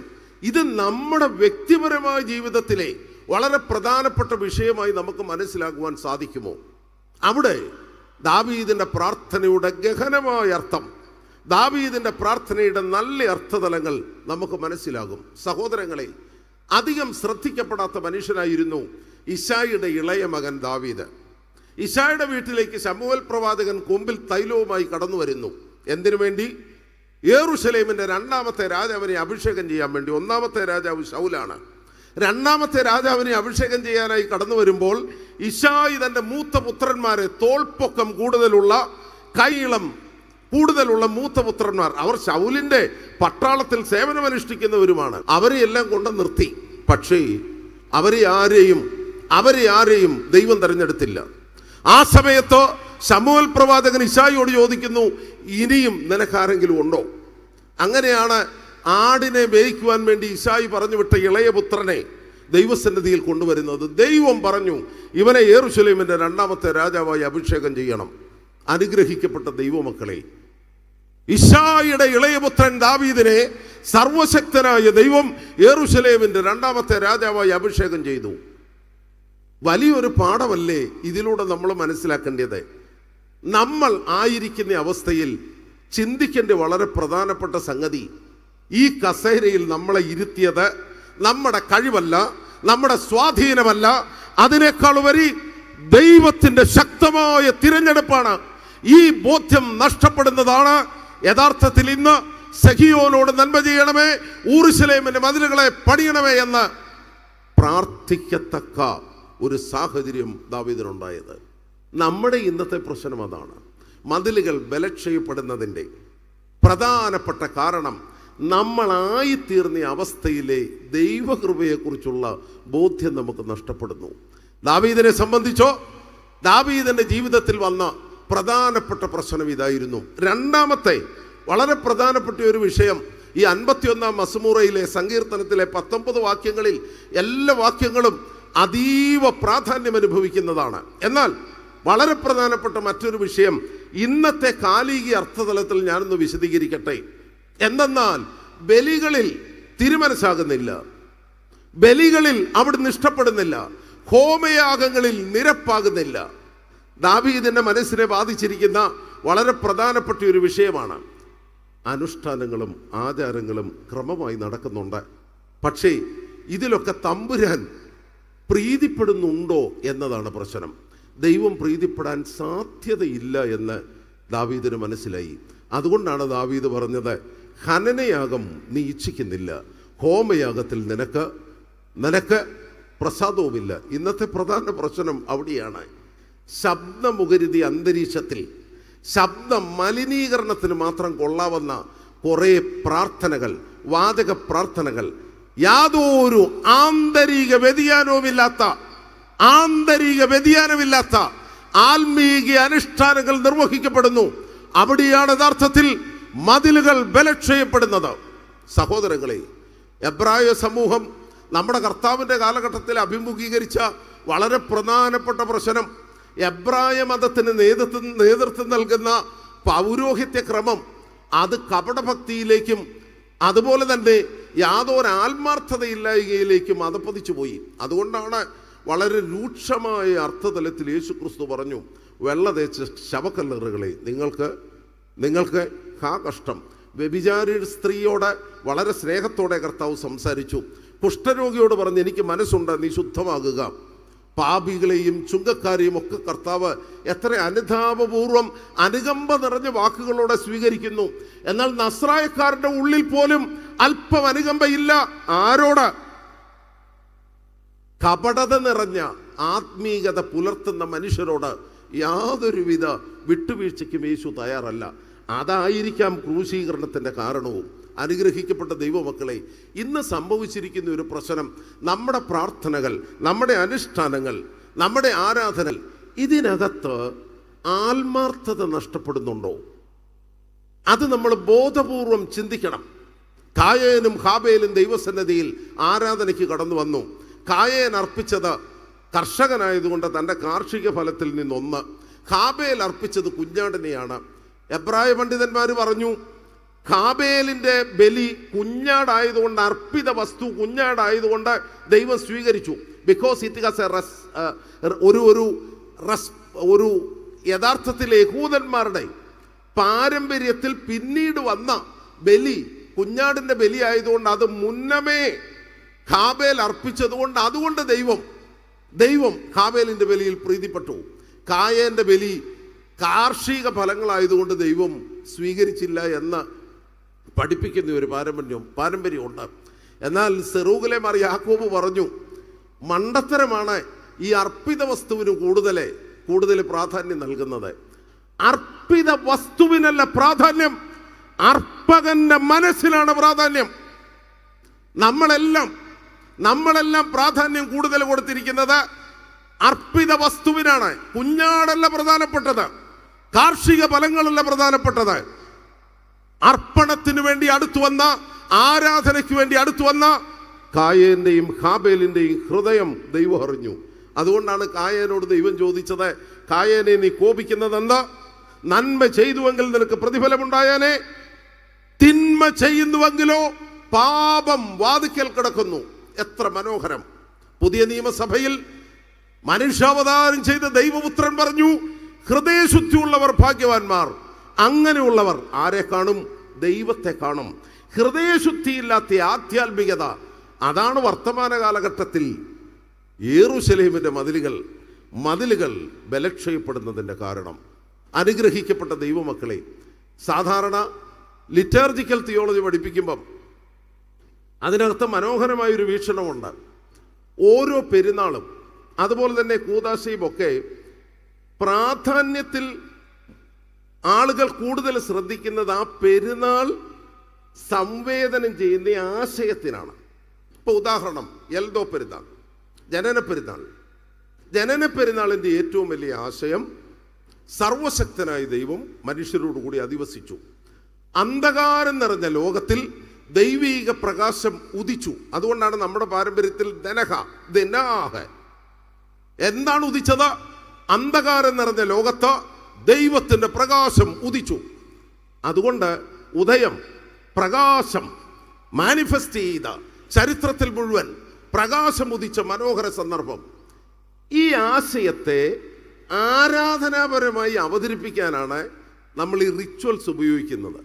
ഇത് നമ്മുടെ വ്യക്തിപരമായ ജീവിതത്തിലെ വളരെ പ്രധാനപ്പെട്ട വിഷയമായി നമുക്ക് മനസ്സിലാക്കുവാൻ സാധിക്കുമോ? അവിടെ ദാവീദിന്റെ പ്രാർത്ഥനയുടെ ഗഹനമായ അർത്ഥം, ദാവീദിന്റെ പ്രാർത്ഥനയുടെ നല്ല അർത്ഥതലങ്ങൾ നമുക്ക് മനസ്സിലാകും. സഹോദരങ്ങളെ, അധികം ശ്രദ്ധിക്കപ്പെടാത്ത മനുഷ്യനായിരുന്നു ഇശായിയുടെ ഇളയ മകൻ ദാവീദ്. ഇശായിയുടെ വീട്ടിലേക്ക് ശമൂവേൽ പ്രവാചകൻ കൊമ്പിൽ തൈലവുമായി കടന്നു വരുന്നു. എന്തിനു വേണ്ടി? യെരൂശലേമിന്റെ 2-ാമത്തെ രാജാവിനെ അഭിഷേകം ചെയ്യാൻ വേണ്ടി. 1-ാമത്തെ രാജാവ് ശൗലാണ്. 2-ാമത്തെ രാജാവിനെ അഭിഷേകം ചെയ്യാനായി കടന്നു വരുമ്പോൾ ഇശായി തന്റെ മൂത്ത പുത്രന്മാരെ, തോൾപ്പൊക്കം കൂടുതലുള്ള, കൈയിളം കൂടുതലുള്ള മൂത്ത പുത്രന്മാർ, അവർ ശൗലിന്റെ പട്ടാളത്തിൽ സേവനമനുഷ്ഠിക്കുന്നവരുമാണ്, അവരെ എല്ലാം കൊണ്ട് നിർത്തി. പക്ഷേ അവരെ ആരെയും ദൈവം തെരഞ്ഞെടുത്തില്ല. ആ സമയത്ത് ശമൂവേൽ പ്രവാചകൻ ഇശായിയോട് ചോദിക്കുന്നു, ഇനിയും നിനക്കാരെങ്കിലും ഉണ്ടോ? അങ്ങനെയാണ് ആടിനെ മേയ്ക്കുവാൻ വേണ്ടി ഇശായി പറഞ്ഞു വിട്ട ഇളയ പുത്രനെ ദൈവസന്നിധിയിൽ കൊണ്ടുവരുന്നത്. ദൈവം പറഞ്ഞു, ഇവനെ യെരൂശലേമിന്റെ 2-ാമത്തെ രാജാവായി അഭിഷേകം ചെയ്യണം. അനുഗ്രഹിക്കപ്പെട്ട ദൈവമക്കളെ, ഇശായിയുടെ ഇളയപുത്രൻ ദാവീദിനെ സർവശക്തനായ ദൈവം യെരൂശലേമിന്റെ 2-ാമത്തെ രാജാവായി അഭിഷേകം ചെയ്തു. വലിയൊരു പാഠമല്ലേ ഇതിലൂടെ നമ്മൾ മനസ്സിലാക്കേണ്ടത്? നമ്മൾ ആയിരിക്കുന്ന അവസ്ഥയിൽ ചിന്തിക്കേണ്ട വളരെ പ്രധാനപ്പെട്ട സംഗതി, ഈ കസേരയിൽ നമ്മളെ ഇരുത്തിയത് നമ്മുടെ കഴിവല്ല, നമ്മുടെ സ്വാധീനമല്ല, അതിനേക്കാൾ ഉപരി ദൈവത്തിന്റെ ശക്തമായ തിരഞ്ഞെടുപ്പാണ്. ഈ ബോധ്യം നഷ്ടപ്പെടുന്നതാണ് യഥാർത്ഥത്തിൽ ഇന്ന് സഹിയോനോട് നന്മ ചെയ്യണമേ, യെരൂശലേമിന്റെ മതിലുകളെ പണിയണമേ എന്ന് പ്രാർത്ഥിക്കത്തക്ക ഒരു സാഹചര്യം ദാവീദിനുണ്ടായത്. നമ്മുടെ ഇന്നത്തെ പ്രശ്നം അതാണ്. മതിലുകൾ ബലക്ഷയപ്പെടുന്നതിൻ്റെ പ്രധാനപ്പെട്ട കാരണം നമ്മളായിത്തീർന്ന അവസ്ഥയിലെ ദൈവകൃപയെക്കുറിച്ചുള്ള ബോധ്യം നമുക്ക് നഷ്ടപ്പെടുന്നു. ദാവീദിനെ സംബന്ധിച്ചോ, ദാവീദിന്റെ ജീവിതത്തിൽ വന്ന പ്രധാനപ്പെട്ട പ്രശ്നം ഇതായിരുന്നു. 2-ാമത്തെ വളരെ പ്രധാനപ്പെട്ട ഒരു വിഷയം, ഈ 51-ാം മസ്മൂറയിലെ സങ്കീർത്തനത്തിലെ 19 വാക്യങ്ങളിൽ എല്ലാ വാക്യങ്ങളും അതീവ പ്രാധാന്യം അനുഭവിക്കുന്നതാണ്. എന്നാൽ വളരെ പ്രധാനപ്പെട്ട മറ്റൊരു വിഷയം ഇന്നത്തെ കാലിക അർത്ഥതലത്തിൽ ഞാനൊന്ന് വിശദീകരിക്കട്ടെ. എന്തെന്നാൽ ബലികളിൽ തിരുമനസ്സാകുന്നില്ല, ബലികളിൽ അവിടുന്ന് ഇഷ്ടപ്പെടുന്നില്ല, ഹോമയാഗങ്ങളിൽ നിരപ്പാകുന്നില്ല. ദാവീദിന്റെ മനസ്സിനെ ബാധിച്ചിരിക്കുന്ന വളരെ പ്രധാനപ്പെട്ട ഒരു വിഷയമാണ്. അനുഷ്ഠാനങ്ങളും ആചാരങ്ങളും ക്രമമായി നടക്കുന്നുണ്ട്, പക്ഷേ ഇതിലൊക്കെ തമ്പുരാൻ പ്രീതിപ്പെടുന്നുണ്ടോ എന്നതാണ് പ്രശ്നം. ദൈവം പ്രീതിപ്പെടാൻ സാധ്യതയില്ല എന്ന് ദാവീദിന് മനസ്സിലായി. അതുകൊണ്ടാണ് ദാവീദ് പറഞ്ഞത്, ഹനനയാഗം നീ ഇച്ഛിക്കുന്നില്ല, ഹോമയാഗത്തിൽ നിനക്ക് പ്രസാദവുമില്ല. ഇന്നത്തെ പ്രധാന പ്രശ്നം അവിടെയാണ്. ശബ്ദമുഖരിതി അന്തരീക്ഷത്തിൽ ശബ്ദ മലിനീകരണത്തിന് മാത്രം കൊള്ളാവുന്ന കുറേ പ്രാർത്ഥനകൾ, വാചക പ്രാർത്ഥനകൾ, യാതൊരു ആന്തരിക വ്യതിയാനമില്ലാത്ത ആത്മീക അനുഷ്ഠാനങ്ങൾ നിർവഹിക്കപ്പെടുന്നു. അവിടെയാണ് യഥാർത്ഥത്തിൽ മതിലുകൾ ബലക്ഷയപ്പെടുന്നത്. സഹോദരങ്ങളെ, എബ്രായ സമൂഹം നമ്മുടെ കർത്താവിൻ്റെ കാലഘട്ടത്തിൽ അഭിമുഖീകരിച്ച വളരെ പ്രധാനപ്പെട്ട പ്രശ്നം, എബ്രായ മതത്തിന് നേതൃത്വം നൽകുന്ന പൗരോഹിത്യ ക്രമം അത് കപടഭക്തിയിലേക്കും അതുപോലെ തന്നെ യാതൊരു ആത്മാർത്ഥതയില്ലായ്മയിലേക്കും അതപ്പതിച്ചു പോയി. അതുകൊണ്ടാണ് വളരെ രൂക്ഷമായ അർത്ഥതലത്തിൽ യേശുക്രിസ്തു പറഞ്ഞു, വെള്ള തേച്ച് ശവക്കല്ലറുകളെ നിങ്ങൾക്ക് കഷ്ടം. വ്യഭിചാരി സ്ത്രീയോട് വളരെ സ്നേഹത്തോടെ കർത്താവ് സംസാരിച്ചു. കുഷ്ഠരോഗിയോട് പറഞ്ഞ് എനിക്ക് മനസ്സുണ്ട്, നീ ശുദ്ധമാകുക. പാപികളെയും ചുങ്കക്കാരെയും ഒക്കെ കർത്താവ് എത്ര അനുതാപപൂർവം അനുകമ്പ നിറഞ്ഞ വാക്കുകളോടെ സ്വീകരിക്കുന്നു. എന്നാൽ നസ്രായക്കാരുടെ ഉള്ളിൽ പോലും അല്പം അനുകമ്പയില്ല. ആരോട്? കപടത നിറഞ്ഞ ആത്മീയത പുലർത്തുന്ന മനുഷ്യരോട് യാതൊരുവിധ വിട്ടുവീഴ്ചയ്ക്കും യേശു തയ്യാറല്ല. അതായിരിക്കാം ക്രൂശീകരണത്തിൻ്റെ കാരണവും. അനുഗ്രഹിക്കപ്പെട്ട ദൈവമക്കളെ, ഇന്ന് സംഭവിച്ചിരിക്കുന്ന ഒരു പ്രശ്നം, നമ്മുടെ പ്രാർത്ഥനകൾ, നമ്മുടെ അനുഷ്ഠാനങ്ങൾ, നമ്മുടെ ആരാധനകൾ, ഇതിനകത്ത് ആത്മാർത്ഥത നഷ്ടപ്പെടുന്നുണ്ടോ? അത് നമ്മൾ ബോധപൂർവം ചിന്തിക്കണം. കായേനും ഹാബേലും ദൈവസന്നിധിയിൽ ആരാധനയ്ക്ക് കടന്നു വന്നു. കായേൻ അർപ്പിച്ചത് കർഷകനായതുകൊണ്ട് തൻ്റെ കാർഷിക ഫലത്തിൽ നിന്നൊന്ന്, ഹാബേൽ അർപ്പിച്ചത് കുഞ്ഞാടിനെയാണ്. എബ്രായ പണ്ഡിതന്മാർ പറഞ്ഞു, ഹാബേലിൻ്റെ ബലി കുഞ്ഞാടായതുകൊണ്ട്, അർപ്പിത വസ്തു കുഞ്ഞാടായതുകൊണ്ട് ദൈവം സ്വീകരിച്ചു. ബിക്കോസ് ഇറ്റ് ഹാസ് ഒരു യഥാർത്ഥത്തിൽ യഹൂദന്മാരുടെ പാരമ്പര്യത്തിൽ പിന്നീട് വന്ന ബലി കുഞ്ഞാടിൻ്റെ ബലി ആയതുകൊണ്ട് അത് മുന്നമേ ഹാബേൽ അർപ്പിച്ചതുകൊണ്ട് അതുകൊണ്ട് ദൈവം ഹാബേലിൻ്റെ ബലിയിൽ പ്രീതിപ്പെട്ടു. കായേൻ്റെ ബലി കാർഷിക ഫലങ്ങളായതുകൊണ്ട് ദൈവം സ്വീകരിച്ചില്ല എന്ന് പഠിപ്പിക്കുന്ന ഒരു പാരമ്പര്യമുണ്ട്. എന്നാൽ സെറൂഗലേമാർ യാക്കോബ് പറഞ്ഞു, മണ്ടത്തരമാണ് ഈ അർപ്പിത വസ്തുവിന് കൂടുതൽ പ്രാധാന്യം നൽകുന്നത്. അർപ്പിത വസ്തുവിനല്ല പ്രാധാന്യം, അർപ്പകന്റെ മനസ്സിലാണ് പ്രാധാന്യം. നമ്മളെല്ലാം പ്രാധാന്യം കൂടുതൽ കൊടുത്തിരിക്കുന്നത് അർപ്പിത വസ്തുവിനാണ്. കുഞ്ഞാടല്ല പ്രധാനപ്പെട്ടത്, കാർഷിക ഫലങ്ങളല്ല പ്രധാനപ്പെട്ടത്. അർപ്പണത്തിന് വേണ്ടി അടുത്തു വന്ന, ആരാധനയ്ക്ക് വേണ്ടി അടുത്തു വന്ന കായേന്റെയും ഹാബേലിന്റെയും ഹൃദയം ദൈവം അറിഞ്ഞു. അതുകൊണ്ടാണ് കായേനോട് ദൈവം ചോദിച്ചത്, കായേനെ നീ കോപിക്കുന്നതെന്താ? നന്മ ചെയ്തുവെങ്കിൽ നിനക്ക് പ്രതിഫലമുണ്ടായാനേ, തിന്മ ചെയ്യുന്നുവെങ്കിലോ പാപം വാതിക്കൽ കിടക്കുന്നു. എത്ര മനോഹരം! പുതിയ നിയമസഭയിൽ മനുഷ്യാവതാരം ചെയ്ത ദൈവപുത്രൻ പറഞ്ഞു, ഹൃദയശുദ്ധിയുള്ളവർ ഭാഗ്യവാന്മാർ. അങ്ങനെയുള്ളവർ ആരെ കാണും? ദൈവത്തെ കാണും. ഹൃദയശുദ്ധിയില്ലാത്ത ആധ്യാത്മികത, അതാണ് വർത്തമാന കാലഘട്ടത്തിൽ യെരൂശലേമിന്റെ മതിലുകൾ ബലക്ഷയപ്പെടുന്നതിൻ്റെ കാരണം. അനുഗ്രഹിക്കപ്പെട്ട ദൈവമക്കളെ, സാധാരണ ലിറ്റർജിക്കൽ തിയോളജി പഠിപ്പിക്കുമ്പം അതിനകത്ത് മനോഹരമായൊരു വീക്ഷണമുണ്ട്. ഓരോ പെരുന്നാളും അതുപോലെ തന്നെ കൂദാശയും ഒക്കെ പ്രാധാന്യത്തിൽ ആളുകൾ കൂടുതൽ ശ്രദ്ധിക്കുന്നത് ആ പെരുന്നാൾ സംവേദനം ചെയ്യുന്ന ആശയത്തിനാണ്. ഇപ്പോൾ ഉദാഹരണം, എൽദോ പെരുന്നാൾ, ജനന പെരുന്നാളിൻ്റെ ഏറ്റവും വലിയ ആശയം സർവശക്തനായ ദൈവം മനുഷ്യരോടുകൂടി അധിവസിച്ചു. അന്ധകാരം നിറഞ്ഞ ലോകത്തിൽ ദൈവീക പ്രകാശം ഉദിച്ചു. അതുകൊണ്ടാണ് നമ്മുടെ പാരമ്പര്യത്തിൽ എന്താണ് ഉദിച്ചത്? അന്ധകാരം നിറഞ്ഞ ലോകത്ത് ദൈവത്തിന്റെ പ്രകാശം ഉദിച്ചു. അതുകൊണ്ട് ഉദയം, പ്രകാശം മാനിഫെസ്റ്റ് ചെയ്ത ചരിത്രത്തിൽ മുഴുവൻ പ്രകാശം ഉദിച്ച മനോഹര സന്ദർഭം. ഈ ആശയത്തെ ആരാധനാപരമായി അവതരിപ്പിക്കാനാണ് നമ്മൾ ഈ റിച്വൽസ് ഉപയോഗിക്കുന്നത്.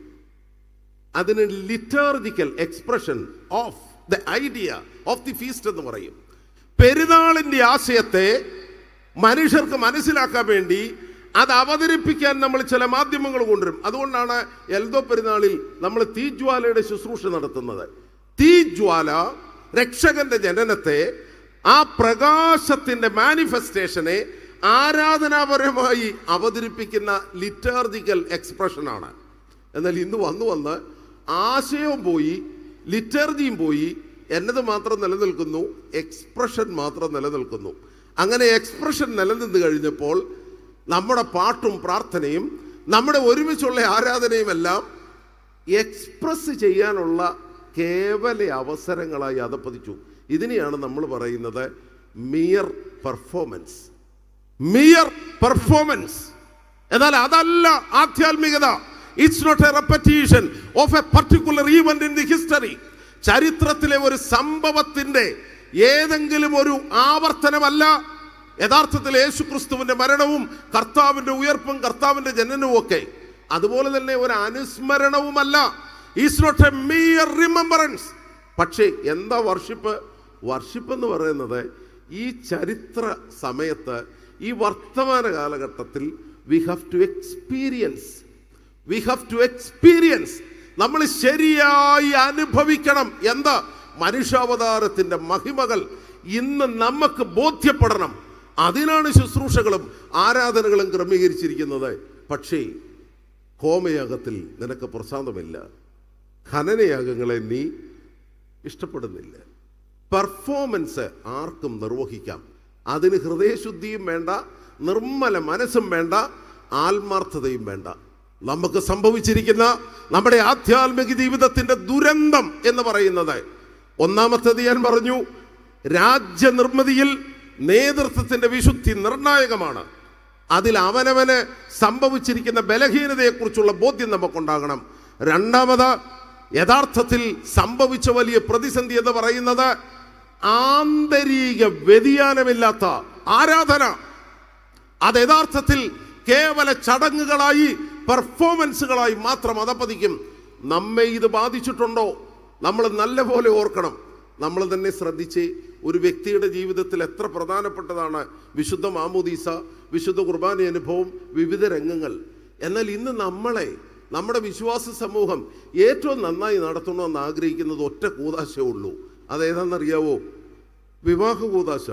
അതിന് liturgical expression of the idea of the feast എന്ന് പറയും. പെരുന്നാളിൻ്റെ ആശയത്തെ മനുഷ്യർക്ക് മനസ്സിലാക്കാൻ വേണ്ടി അത് അവതരിപ്പിക്കാൻ നമ്മൾ ചില മാധ്യമങ്ങൾ കൊണ്ടുവരും. അതുകൊണ്ടാണ് എൽദോ പെരുന്നാളിൽ നമ്മൾ തീജ്വാലയുടെ ശുശ്രൂഷ നടത്തുന്നത്. തീജ്വാല രക്ഷകന്റെ ജനനത്തെ, ആ പ്രകാശത്തിന്റെ മാനിഫെസ്റ്റേഷനെ ആരാധനാപരമായി അവതരിപ്പിക്കുന്ന ലിറ്റർജിക്കൽ എക്സ്പ്രഷനാണ്. എന്നാൽ ഇന്ന് വന്ന് ആശയവും പോയി, ലിറ്റർജിയും പോയി, എന്നത് മാത്രം നിലനിൽക്കുന്നു, എക്സ്പ്രഷൻ മാത്രം നിലനിൽക്കുന്നു. അങ്ങനെ എക്സ്പ്രഷൻ നിലനിന്ന് കഴിഞ്ഞപ്പോൾ നമ്മുടെ പാട്ടും പ്രാർത്ഥനയും നമ്മുടെ ഒരുമിച്ചുള്ള ആരാധനയും എല്ലാം എക്സ്പ്രസ് ചെയ്യാനുള്ള കേവല അവസരങ്ങളായി അധപ്പതിച്ചു. ഇതിനെയാണ് നമ്മൾ പറയുന്നത് മിയർ പെർഫോമൻസ്. Mere performance. എന്നാൽ അതല്ല ആധ്യാത്മികത. It's not a repetition of a particular event in the history. ചരിത്രത്തിലെ ഒരു സംഭവത്തിന്റെ ഏതെങ്കിലും ഒരു ആവർത്തനമല്ല യഥാർത്ഥത്തിൽ യേശുക്രിസ്തുവിന്റെ മരണവും കർത്താവിന്റെ ഉയർപ്പും കർത്താവിന്റെ ജനനവും ഒക്കെ. അതുപോലെ തന്നെ ഒരു അനുസ്മരണവുമല്ല. It's not a mere remembrance. പക്ഷേ എന്താ വർഷിപ്പ്? വർഷിപ്പ് എന്ന് പറയുന്നത് ഈ ചരിത്ര സമയത്ത്, ഈ വർത്തമാന കാലഘട്ടത്തിൽ വി ഹാവ് ടു എക്സ്പീരിയൻസ്. നമ്മൾ ശരിയായി അനുഭവിക്കണം. എന്താ? മനുഷ്യാവതാരത്തിന്റെ മഹിമകൾ ഇന്ന് നമുക്ക് ബോധ്യപ്പെടണം. അതിനാണ് ശുശ്രൂഷകളും ആരാധനകളും ക്രമീകരിച്ചിരിക്കുന്നത്. പക്ഷേ ഹോമയാഗത്തിൽ നിനക്ക് പ്രസാദമില്ല, ഖനനയാഗങ്ങളെ നീ ഇഷ്ടപ്പെടുന്നില്ല. പെർഫോമൻസ് ആർക്കും നിർവഹിക്കാം. അതിന് ഹൃദയശുദ്ധിയും വേണ്ട, നിർമ്മല മനസ്സും വേണ്ട, ആത്മാർത്ഥതയും വേണ്ട. നമുക്ക് സംഭവിച്ചിരിക്കുന്ന നമ്മുടെ ആധ്യാത്മിക ജീവിതത്തിന്റെ ദുരന്തം എന്ന് പറയുന്നത്, ഒന്നാമത്തേത് ഞാൻ പറഞ്ഞു, രാജ്യനിർമ്മിതിയിൽ നേതൃത്വത്തിന്റെ വിശുദ്ധി നിർണായകമാണ്. അതിൽ അവനവന് സംഭവിച്ചിരിക്കുന്ന ബലഹീനതയെക്കുറിച്ചുള്ള ബോധ്യം നമുക്കുണ്ടാകണം. രണ്ടാമത്, യഥാർത്ഥത്തിൽ സംഭവിച്ച വലിയ പ്രതിസന്ധി എന്ന് പറയുന്നത് ആന്തരിക വ്യതിയാനമില്ലാത്ത ആരാധന. അത് യഥാർത്ഥത്തിൽ കേവല ചടങ്ങുകളായി, പെർഫോമൻസുകളായി മാത്രം അധപ്പതിക്കും. നമ്മെ ഇത് ബാധിച്ചിട്ടുണ്ടോ? നമ്മൾ നല്ലപോലെ ഓർക്കണം. നമ്മൾ തന്നെ ശ്രദ്ധിച്ച് ഒരു വ്യക്തിയുടെ ജീവിതത്തിൽ എത്ര പ്രധാനപ്പെട്ടതാണ് വിശുദ്ധ മാമോദീസ, വിശുദ്ധ കുർബാന അനുഭവം, വിവിധ രംഗങ്ങൾ. എന്നാൽ ഇന്ന് നമ്മുടെ വിശ്വാസ സമൂഹം ഏറ്റവും നന്നായി നടത്തണമെന്ന് ആഗ്രഹിക്കുന്നത് ഒറ്റ കൂതാശയേ ഉള്ളൂ. അതേതാണെന്നറിയാവോ? വിവാഹ കൂതാശ.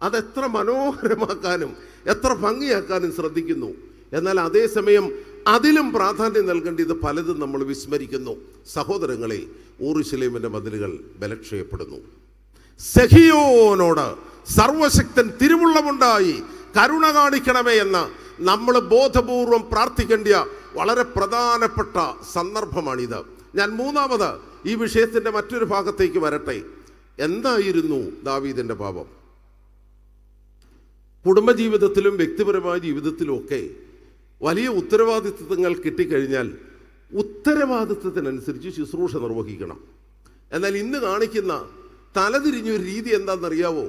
അതെത്ര മനോഹരമാക്കാനും എത്ര ഭംഗിയാക്കാനും ശ്രദ്ധിക്കുന്നു. എന്നാൽ അതേസമയം അതിലും പ്രാധാന്യം നൽകേണ്ടത് പലതും നമ്മൾ വിസ്മരിക്കുന്നു. സഹോദരങ്ങളെ, യെരൂശലേമിന്റെ മതിലുകൾ ബലക്ഷയപ്പെടുന്നു. സെഹിയോനോട് സർവശക്തൻ തിരുവുള്ളമുണ്ടായി കരുണ കാണിക്കണമേ എന്ന് നമ്മൾ ബോധപൂർവം പ്രാർത്ഥിക്കേണ്ട വളരെ പ്രധാനപ്പെട്ട സന്ദർഭമാണിത്. ഞാൻ മൂന്നാമത് ഈ വിഷയത്തിന്റെ മറ്റൊരു ഭാഗത്തേക്ക് വരട്ടെ. എന്തായിരുന്നു ദാവീദിന്റെ പാപം? കുടുംബജീവിതത്തിലും വ്യക്തിപരമായ ജീവിതത്തിലും ഒക്കെ വലിയ ഉത്തരവാദിത്വങ്ങൾ കിട്ടിക്കഴിഞ്ഞാൽ ഉത്തരവാദിത്വത്തിനനുസരിച്ച് ശുശ്രൂഷ നിർവഹിക്കണം. എന്നാൽ ഇന്ന് കാണിക്കുന്ന തലതിരിഞ്ഞൊരു രീതി എന്താണെന്നറിയാവോ?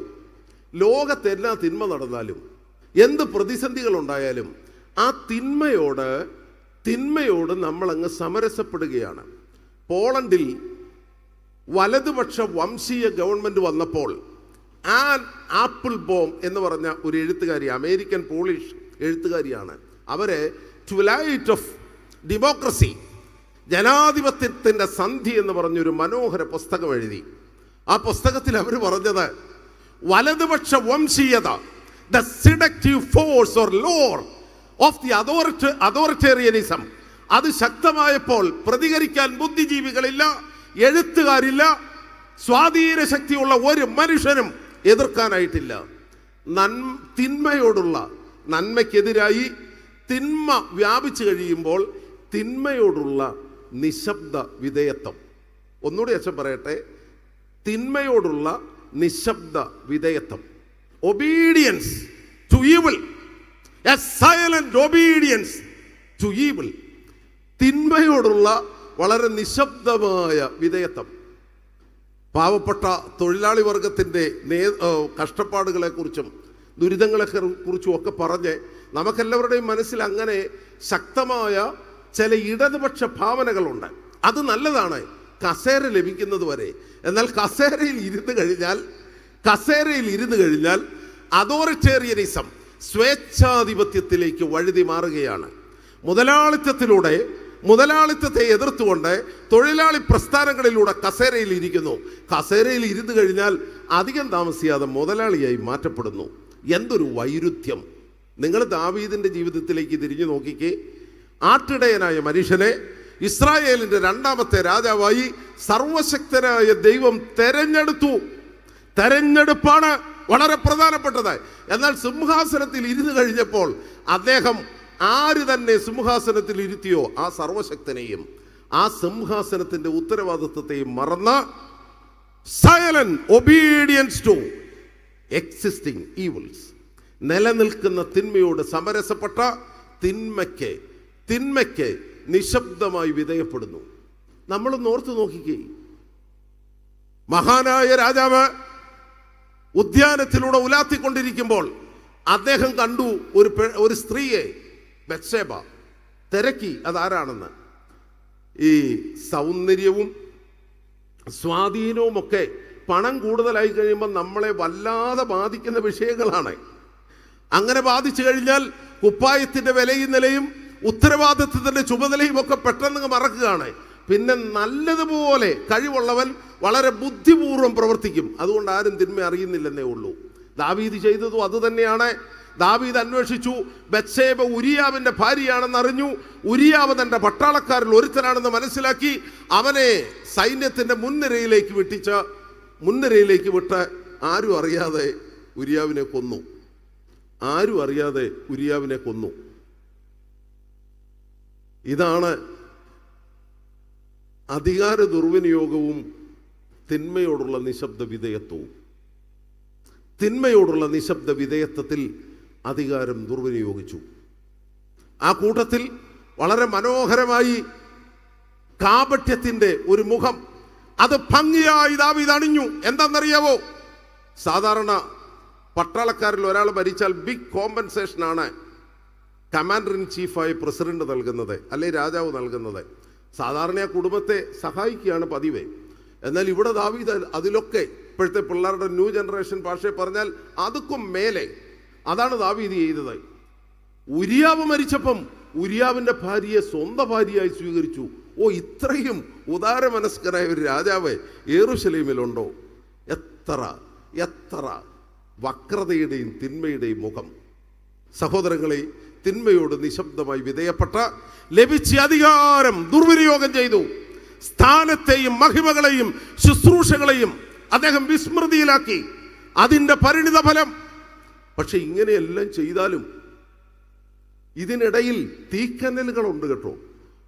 ലോകത്തെല്ലാ തിന്മ നടന്നാലും, എന്ത് പ്രതിസന്ധികൾ ഉണ്ടായാലും ആ തിന്മയോട് നമ്മളങ്ങ് സമരസപ്പെടുകയാണ്. പോളണ്ടിൽ വലതുപക്ഷ വംശീയ ഗവൺമെന്റ് വന്നപ്പോൾ ആൻ ആപ്പിൾ ബോം എന്ന് പറഞ്ഞ ഒരു എഴുത്തുകാരി, അമേരിക്കൻ പോളിഷ് എഴുത്തുകാരിയാണ്. അവരെ ട്വിലൈറ്റ് ഓഫ് ഡെമോക്രസി, ജനാധിപത്യത്തിന്റെ സന്ധി എന്ന് പറഞ്ഞൊരു മനോഹര പുസ്തകം എഴുതി. ആ പുസ്തകത്തിൽ അവർ പറഞ്ഞത്, വലതുപക്ഷ വംശീയത, the seductive force or lure of the authoritarianism, അത് ശക്തമായപ്പോൾ പ്രതികരിക്കാൻ ബുദ്ധിജീവികളില്ല, എഴുത്തുകാരില്ല, സ്വാധീന ശക്തിയുള്ള ഒരു മനുഷ്യനും എതിർക്കാനായിട്ടില്ല. തിന്മയോടുള്ള, നന്മയ്ക്കെതിരായി തിന്മ വ്യാപിച്ചു കഴിയുമ്പോൾ തിന്മയോടുള്ള നിശബ്ദ വിധേയത്വം. ഒന്നുകൂടി അച്ഛൻ പറയട്ടെ, തിന്മയോടുള്ള നിശബ്ദ വിധേയത്വം, obedience to evil. A silent obedience to evil. തിന്മയോടുള്ള വളരെ നിശബ്ദമായ വിധേയത്വം. പാവപ്പെട്ട തൊഴിലാളി വർഗത്തിൻ്റെ കഷ്ടപ്പാടുകളെക്കുറിച്ചും ദുരിതങ്ങളെക്കുറിച്ചും ഒക്കെ പറഞ്ഞ് നമുക്കെല്ലാവരുടെയും മനസ്സിൽ അങ്ങനെ ശക്തമായ ചില ഇടതുപക്ഷ ഭാവനകളുണ്ട്. അത് നല്ലതാണ് കസേര ലഭിക്കുന്നത് വരെ. എന്നാൽ കസേരയിൽ ഇരുന്ന് കഴിഞ്ഞാൽ അതോറിറ്റേറിയനിസം, സ്വേച്ഛാധിപത്യത്തിലേക്ക് വഴുതി മാറുകയാണ്. മുതലാളിത്തത്തെ എതിർത്തുകൊണ്ട് തൊഴിലാളി പ്രസ്ഥാനങ്ങളിലൂടെ കസേരയിൽ ഇരുന്ന് കഴിഞ്ഞാൽ അധികം താമസിയാതെ മുതലാളിയായി മാറ്റപ്പെടുന്നു. എന്തൊരു വൈരുദ്ധ്യം! നിങ്ങൾ ദാവീദിന്റെ ജീവിതത്തിലേക്ക് തിരിഞ്ഞു നോക്കിക്കേ. ആട്ടിടയനായ മനുഷ്യനെ ഇസ്രായേലിന്റെ രണ്ടാമത്തെ രാജാവായി സർവശക്തനായ ദൈവം തെരഞ്ഞെടുപ്പാണ് വളരെ പ്രധാനപ്പെട്ടത്. എന്നാൽ സിംഹാസനത്തിൽ ഇരുന്ന് കഴിഞ്ഞപ്പോൾ അദ്ദേഹം ആര് തന്നെ സിംഹാസനത്തിൽ ഇരുത്തിയോ ആ സർവശക്തനെയും ആ സിംഹാസനത്തിന്റെ ഉത്തരവാദിത്വത്തെയും മറന്ന് silent obedience to existing evils, നിലനിൽക്കുന്ന തിന്മയോട് സമരസപ്പെട്ട തിന്മയ്ക്ക് നിശബ്ദമായി വിധേയപ്പെടുന്നു. നമ്മളൊന്ന് ഓർത്തു നോക്കിക്കേ. മഹാനായ രാജാവ് ഉദ്യാനത്തിലൂടെ ഉലാത്തിക്കൊണ്ടിരിക്കുമ്പോൾ അദ്ദേഹം കണ്ടു ഒരു സ്ത്രീയെ, ബത്ശേബ. തിരക്കി അതാരാണെന്ന്. ഈ സൗന്ദര്യവും സ്വാധീനവും ഒക്കെ പണം കൂടുതലായി കഴിയുമ്പോൾ നമ്മളെ വല്ലാതെ ബാധിക്കുന്ന വിഷയങ്ങളാണ്. അങ്ങനെ ബാധിച്ചു കഴിഞ്ഞാൽ കുപ്പായത്തിന്റെ വിലയും നിലയും ഉത്തരവാദിത്വത്തിന്റെ ചുമതലയും ഒക്കെ പെട്ടെന്ന് മറക്കുകയാണ്. പിന്നെ നല്ലതുപോലെ കഴിവുള്ളവൻ വളരെ ബുദ്ധിപൂർവ്വം പ്രവർത്തിക്കും. അതുകൊണ്ട് ആരും തിന്മ അറിയുന്നില്ലെന്നേ ഉള്ളൂ. ദാവീദ് ചെയ്തതും അതുതന്നെയാണ്. ദാവീദ് അന്വേഷിച്ചു. ബത്ശേബ ഉരിയാവിന്റെ ഭാര്യയാണെന്ന് അറിഞ്ഞു. ഉരിയാവ് തന്റെ പട്ടാളക്കാരിൽ ഒരുത്തനാണെന്ന് മനസ്സിലാക്കി അവനെ സൈന്യത്തിന്റെ മുൻനിരയിലേക്ക് വിട്ട് ആരും അറിയാതെ ഉരിയാവിനെ കൊന്നു. ഇതാണ് അധികാര ദുർവിനിയോഗവും തിന്മയോടുള്ള നിശബ്ദ വിധേയത്വത്തിൽ അധികാരം ദുർവിനിയോഗിച്ചു. ആ കൂട്ടത്തിൽ വളരെ മനോഹരമായി കാപട്യത്തിന്റെ ഒരു മുഖം അത് ഭംഗിയായി ദാവീദ് അണിഞ്ഞു. എന്താണെന്നറിയാവോ? സാധാരണ പട്ടാളക്കാരിൽ ഒരാൾ മരിച്ചാൽ ബിഗ് കോമ്പൻസേഷനാണ് കമാൻഡർ ഇൻ ചീഫായി പ്രസിഡന്റ് നൽകുന്നത്, അല്ലെ രാജാവ് നൽകുന്നത്. സാധാരണ ആ കുടുംബത്തെ സഹായിക്കുകയാണ് പതിവ്. എന്നാൽ ഇവിടെ ദാവീദ് അതിലൊക്കെ, ഇപ്പോഴത്തെ പിള്ളേരുടെ ന്യൂ ജനറേഷൻ ഭാഷയെ പറഞ്ഞാൽ അതുക്കും മേലെ അതാണ് ദാവീദ് ചെയ്തത്. ഉരിയാവ് മരിച്ചപ്പം ഉരിയാവിന്റെ ഭാര്യയെ സ്വന്തം ഭാര്യയായി സ്വീകരിച്ചു. ഇത്രയും ഉദാരമനസ്കനായ ഒരു രാജാവ് യെരൂശലേമിലുണ്ടോ? എത്ര വക്രതയുടെയും തിന്മയുടെയും മുഖം! സഹോദരങ്ങളെ, തിന്മയോട് നിശബ്ദമായി വിധേയപ്പെട്ട ലഭിച്ച അധികാരം ദുർവിനിയോഗം ചെയ്തു. സ്ഥാനത്തെയും മഹിമകളെയും ശുശ്രൂഷകളെയും അദ്ദേഹം വിസ്മൃതിയിലാക്കി. അതിൻ്റെ പരിണിത ഫലം. പക്ഷെ ഇങ്ങനെയെല്ലാം ചെയ്താലും ഇതിനിടയിൽ തീക്കനലുകളുണ്ട് കേട്ടോ.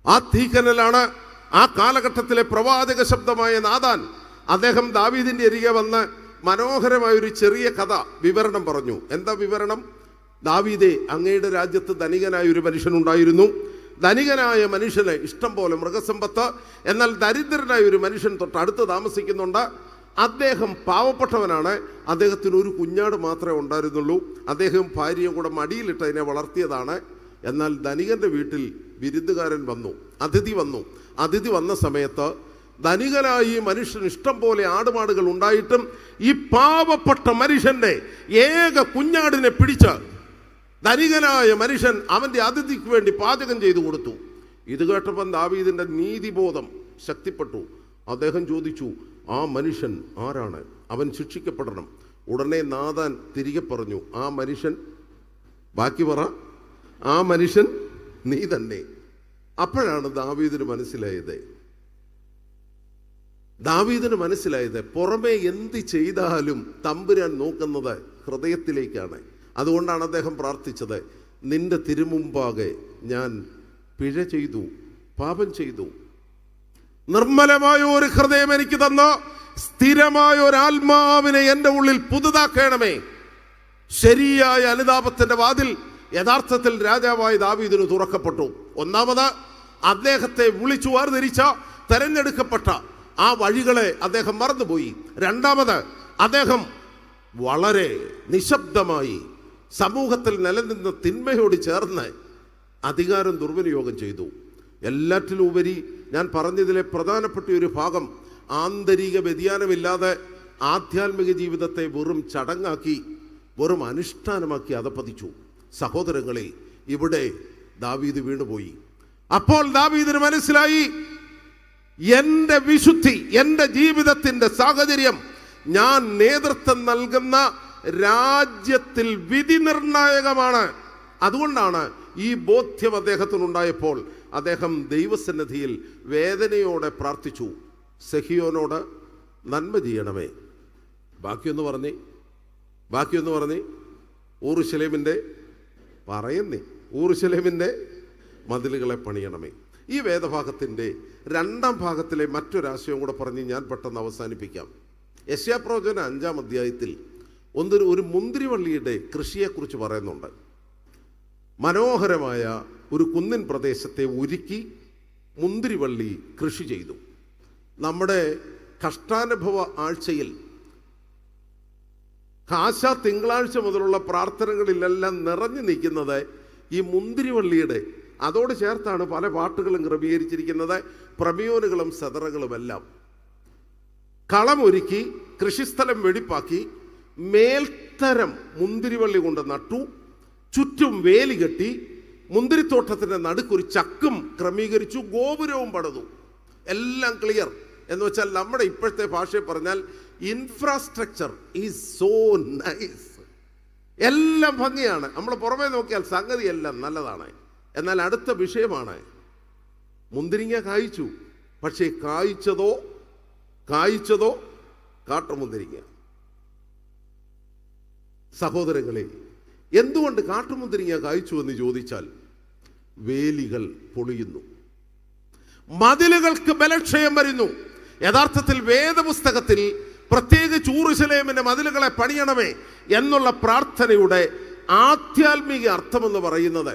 ആ തീക്കനലാണ് ആ കാലഘട്ടത്തിലെ പ്രവാചക ശബ്ദമായ നാഥാൻ. അദ്ദേഹം ദാവീദിന്റെ അരികെ വന്ന് മനോഹരമായൊരു ചെറിയ കഥ വിവരണം പറഞ്ഞു. എന്താ വിവരണം? ദാവീദേ, അങ്ങയുടെ രാജ്യത്ത് ധനികനായ ഒരു മനുഷ്യനുണ്ടായിരുന്നു. ധനികനായ മനുഷ്യന് ഇഷ്ടം പോലെ മൃഗസമ്പത്ത്, എന്നാൽ ദരിദ്രനായ ഒരു മനുഷ്യൻ തൊട്ടടുത്ത് താമസിക്കുന്നുണ്ട്. അദ്ദേഹം പാവപ്പെട്ടവനാണ്. അദ്ദേഹത്തിന് ഒരു കുഞ്ഞാട് മാത്രമേ ഉണ്ടായിരുന്നുള്ളൂ. അദ്ദേഹം ഭാര്യയും കൂടെ മടിയിലിട്ട് അതിനെ വളർത്തിയതാണ്. എന്നാൽ ധനികന്റെ വീട്ടിൽ വിരുന്നുകാരൻ വന്നു, അതിഥി വന്ന സമയത്ത് ധനികനായി മനുഷ്യന് ഇഷ്ടം പോലെ ആടുമാടുകൾ ഉണ്ടായിട്ടും ഈ പാവപ്പെട്ട മനുഷ്യന്റെ ഏക കുഞ്ഞാടിനെ പിടിച്ച് ധനികനായ മനുഷ്യൻ അവന്റെ അതിഥിക്ക് വേണ്ടി പാചകം ചെയ്തു കൊടുത്തു. ഇത് കേട്ടപ്പോൾ ദാവീദിന്റെ നീതിബോധം ശക്തിപ്പെട്ടു. അദ്ദേഹം ചോദിച്ചു, ആ മനുഷ്യൻ ആരാണ്? അവൻ ശിക്ഷിക്കപ്പെടണം. ഉടനെ നാഥാൻ തിരികെ പറഞ്ഞു, ആ മനുഷ്യൻ, ബാക്കി പറ, ആ മനുഷ്യൻ നീ തന്നെ. അപ്പോഴാണ് ദാവീദിന് മനസ്സിലായത് പുറമേ എന്ത് ചെയ്താലും തമ്പുരാൻ നോക്കുന്നത് ഹൃദയത്തിലേക്കാണ്. അതുകൊണ്ടാണ് അദ്ദേഹം പ്രാർത്ഥിച്ചത്, നിന്റെ തിരുമുമ്പാകെ ഞാൻ പിഴ ചെയ്തു, പാപം ചെയ്തു. നിർമ്മലമായ ഒരു ഹൃദയം എനിക്ക് തന്ന സ്ഥിരമായ ഒരു ആത്മാവിനെ എൻ്റെ ഉള്ളിൽ പുതുതാക്കണമേ. ശരിയായ അനുതാപത്തിന്റെ വാതിൽ യഥാർത്ഥത്തിൽ രാജാവായ ദാവീദിന് തുറക്കപ്പെട്ടു. ഒന്നാമത്, അദ്ദേഹത്തെ വിളിച്ചു വേർതിരിച്ച തെരഞ്ഞെടുക്കപ്പെട്ട ആ വഴികളെ അദ്ദേഹം മറന്നുപോയി. രണ്ടാമത്, അദ്ദേഹം വളരെ നിശബ്ദമായി സമൂഹത്തിൽ നിലനിന്ന തിന്മയോട് ചേർന്ന് അധികാരം ദുർവിനിയോഗം ചെയ്തു. എല്ലാറ്റിലും ഉപരി ഞാൻ പറഞ്ഞതിലെ പ്രധാനപ്പെട്ട ഒരു ഭാഗം, ആന്തരിക വ്യതിയാനമില്ലാതെ ആധ്യാത്മിക ജീവിതത്തെ വെറും ചടങ്ങാക്കി, വെറും അനുഷ്ഠാനമാക്കി അധപ്പതിച്ചു. സഹോദരങ്ങളെ, ഇവിടെ ദാവീദ് വീണുപോയി. അപ്പോൾ ദാവീദിന് മനസ്സിലായി, എൻ്റെ വിശുദ്ധി, എൻ്റെ ജീവിതത്തിൻ്റെ സാഹചര്യം ഞാൻ നേതൃത്വം നൽകുന്ന രാജ്യത്തിൽ വിധി നിർണായകമാണ്. അതുകൊണ്ടാണ് ഈ ബോധ്യം അദ്ദേഹത്തിനുണ്ടായപ്പോൾ അദ്ദേഹം ദൈവസന്നിധിയിൽ വേദനയോടെ പ്രാർത്ഥിച്ചു, സഹിയോനോട് നന്മ ചെയ്യണമേ. ബാക്കിയൊന്ന് പറഞ്ഞേ ഊറുശലേമിൻ്റെ മതിലുകളെ പണിയണമേ. ഈ വേദഭാഗത്തിൻ്റെ രണ്ടാം ഭാഗത്തിലെ മറ്റൊരാശയം കൂടെ പറഞ്ഞ് ഞാൻ പെട്ടെന്ന് അവസാനിപ്പിക്കാം. യെശയ്യാപ്രവചനം 5-ാം അധ്യായത്തിൽ ഒരു മുന്തിരിവള്ളിയുടെ കൃഷിയെക്കുറിച്ച് പറയുന്നുണ്ട്. മനോഹരമായ ഒരു കുന്നിൻ പ്രദേശത്തെ ഒരുക്കി മുന്തിരിവള്ളി കൃഷി ചെയ്തു. നമ്മുടെ കഷ്ടാനുഭവ ആഴ്ചയിൽ കാശ തിങ്കളാഴ്ച മുതലുള്ള പ്രാർത്ഥനകളിലെല്ലാം നിറഞ്ഞു നിൽക്കുന്നത് ഈ മുന്തിരിവള്ളിയുടെ, അതോട് ചേർത്താണ് പല പാട്ടുകളും ക്രമീകരിച്ചിരിക്കുന്നത്, പ്രമേയോനുകളും സദറകളുമെല്ലാം. കളമൊരുക്കി കൃഷിസ്ഥലം വെടിപ്പാക്കി മേൽത്തരം മുന്തിരിവള്ളി കൊണ്ട് നട്ടു, ചുറ്റും വേലി കെട്ടി, മുന്തിരിത്തോട്ടത്തിൻ്റെ നടുക്കൊരു ചക്കും ക്രമീകരിച്ചു, ഗോപുരവും പണിതു. എല്ലാം ക്ലിയർ. എന്ന് വെച്ചാൽ നമ്മുടെ ഇപ്പോഴത്തെ ഭാഷയിൽ പറഞ്ഞാൽ ഇൻഫ്രാസ്ട്രക്ചർ ഈസ് സോ നൈസ്. എല്ലാം ഭംഗിയാണ്. നമ്മൾ പുറമേ നോക്കിയാൽ സംഗതി എല്ലാം നല്ലതാണ്. എന്നാൽ അടുത്ത വിഷയമാണ്, മുന്തിരിങ്ങ കായ്ച്ചു, പക്ഷേ കായ്ച്ചതോ കാട്ടുമുന്തിരിങ്ങ. സഹോദരങ്ങളെ, എന്തുകൊണ്ട് കാട്ടുമുന്തിരിങ്ങ കായ്ച്ചു എന്ന് ചോദിച്ചാൽ, വേലികൾ പൊളിയുന്നു, മതിലുകൾക്ക് ബലക്ഷയം വരുന്നു. യഥാർത്ഥത്തിൽ വേദപുസ്തകത്തിൽ പ്രത്യേകിച്ച് യെരൂശലേമിന്റെ മതിലുകളെ പണിയണമേ എന്നുള്ള പ്രാർത്ഥനയുടെ ആധ്യാത്മിക അർത്ഥമെന്ന് പറയുന്നത്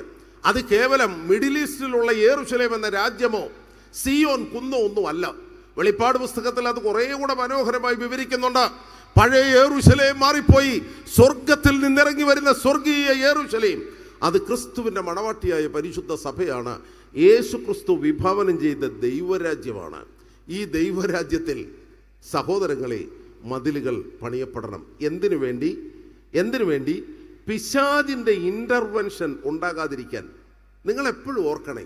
അത് കേവലം മിഡിൽ ഈസ്റ്റിലുള്ള യെരൂശലേം എന്ന രാജ്യമോ സിയോൻ കുന്നോ ഒന്നുമല്ല. വെളിപ്പാട് പുസ്തകത്തിൽ അത് കുറേ കൂടെ മനോഹരമായി വിവരിക്കുന്നുണ്ട്. പഴയ യെരൂശലേം മാറിപ്പോയി, സ്വർഗത്തിൽ നിന്നിറങ്ങി വരുന്ന സ്വർഗീയ യെരൂശലേം അത് ക്രിസ്തുവിൻ്റെ മണവാട്ടിയായ പരിശുദ്ധ സഭയാണ്. യേശു ക്രിസ്തു വിഭാവനം ചെയ്ത ദൈവരാജ്യമാണ്. ഈ ദൈവരാജ്യത്തിൽ സഹോദരങ്ങളെ മതിലുകൾ പണിയപ്പെടണം. എന്തിനു വേണ്ടി? പിശാചിൻ്റെ ഇൻ്റർവെൻഷൻ ഉണ്ടാകാതിരിക്കാൻ. നിങ്ങൾ എപ്പോഴും ഓർക്കണേ,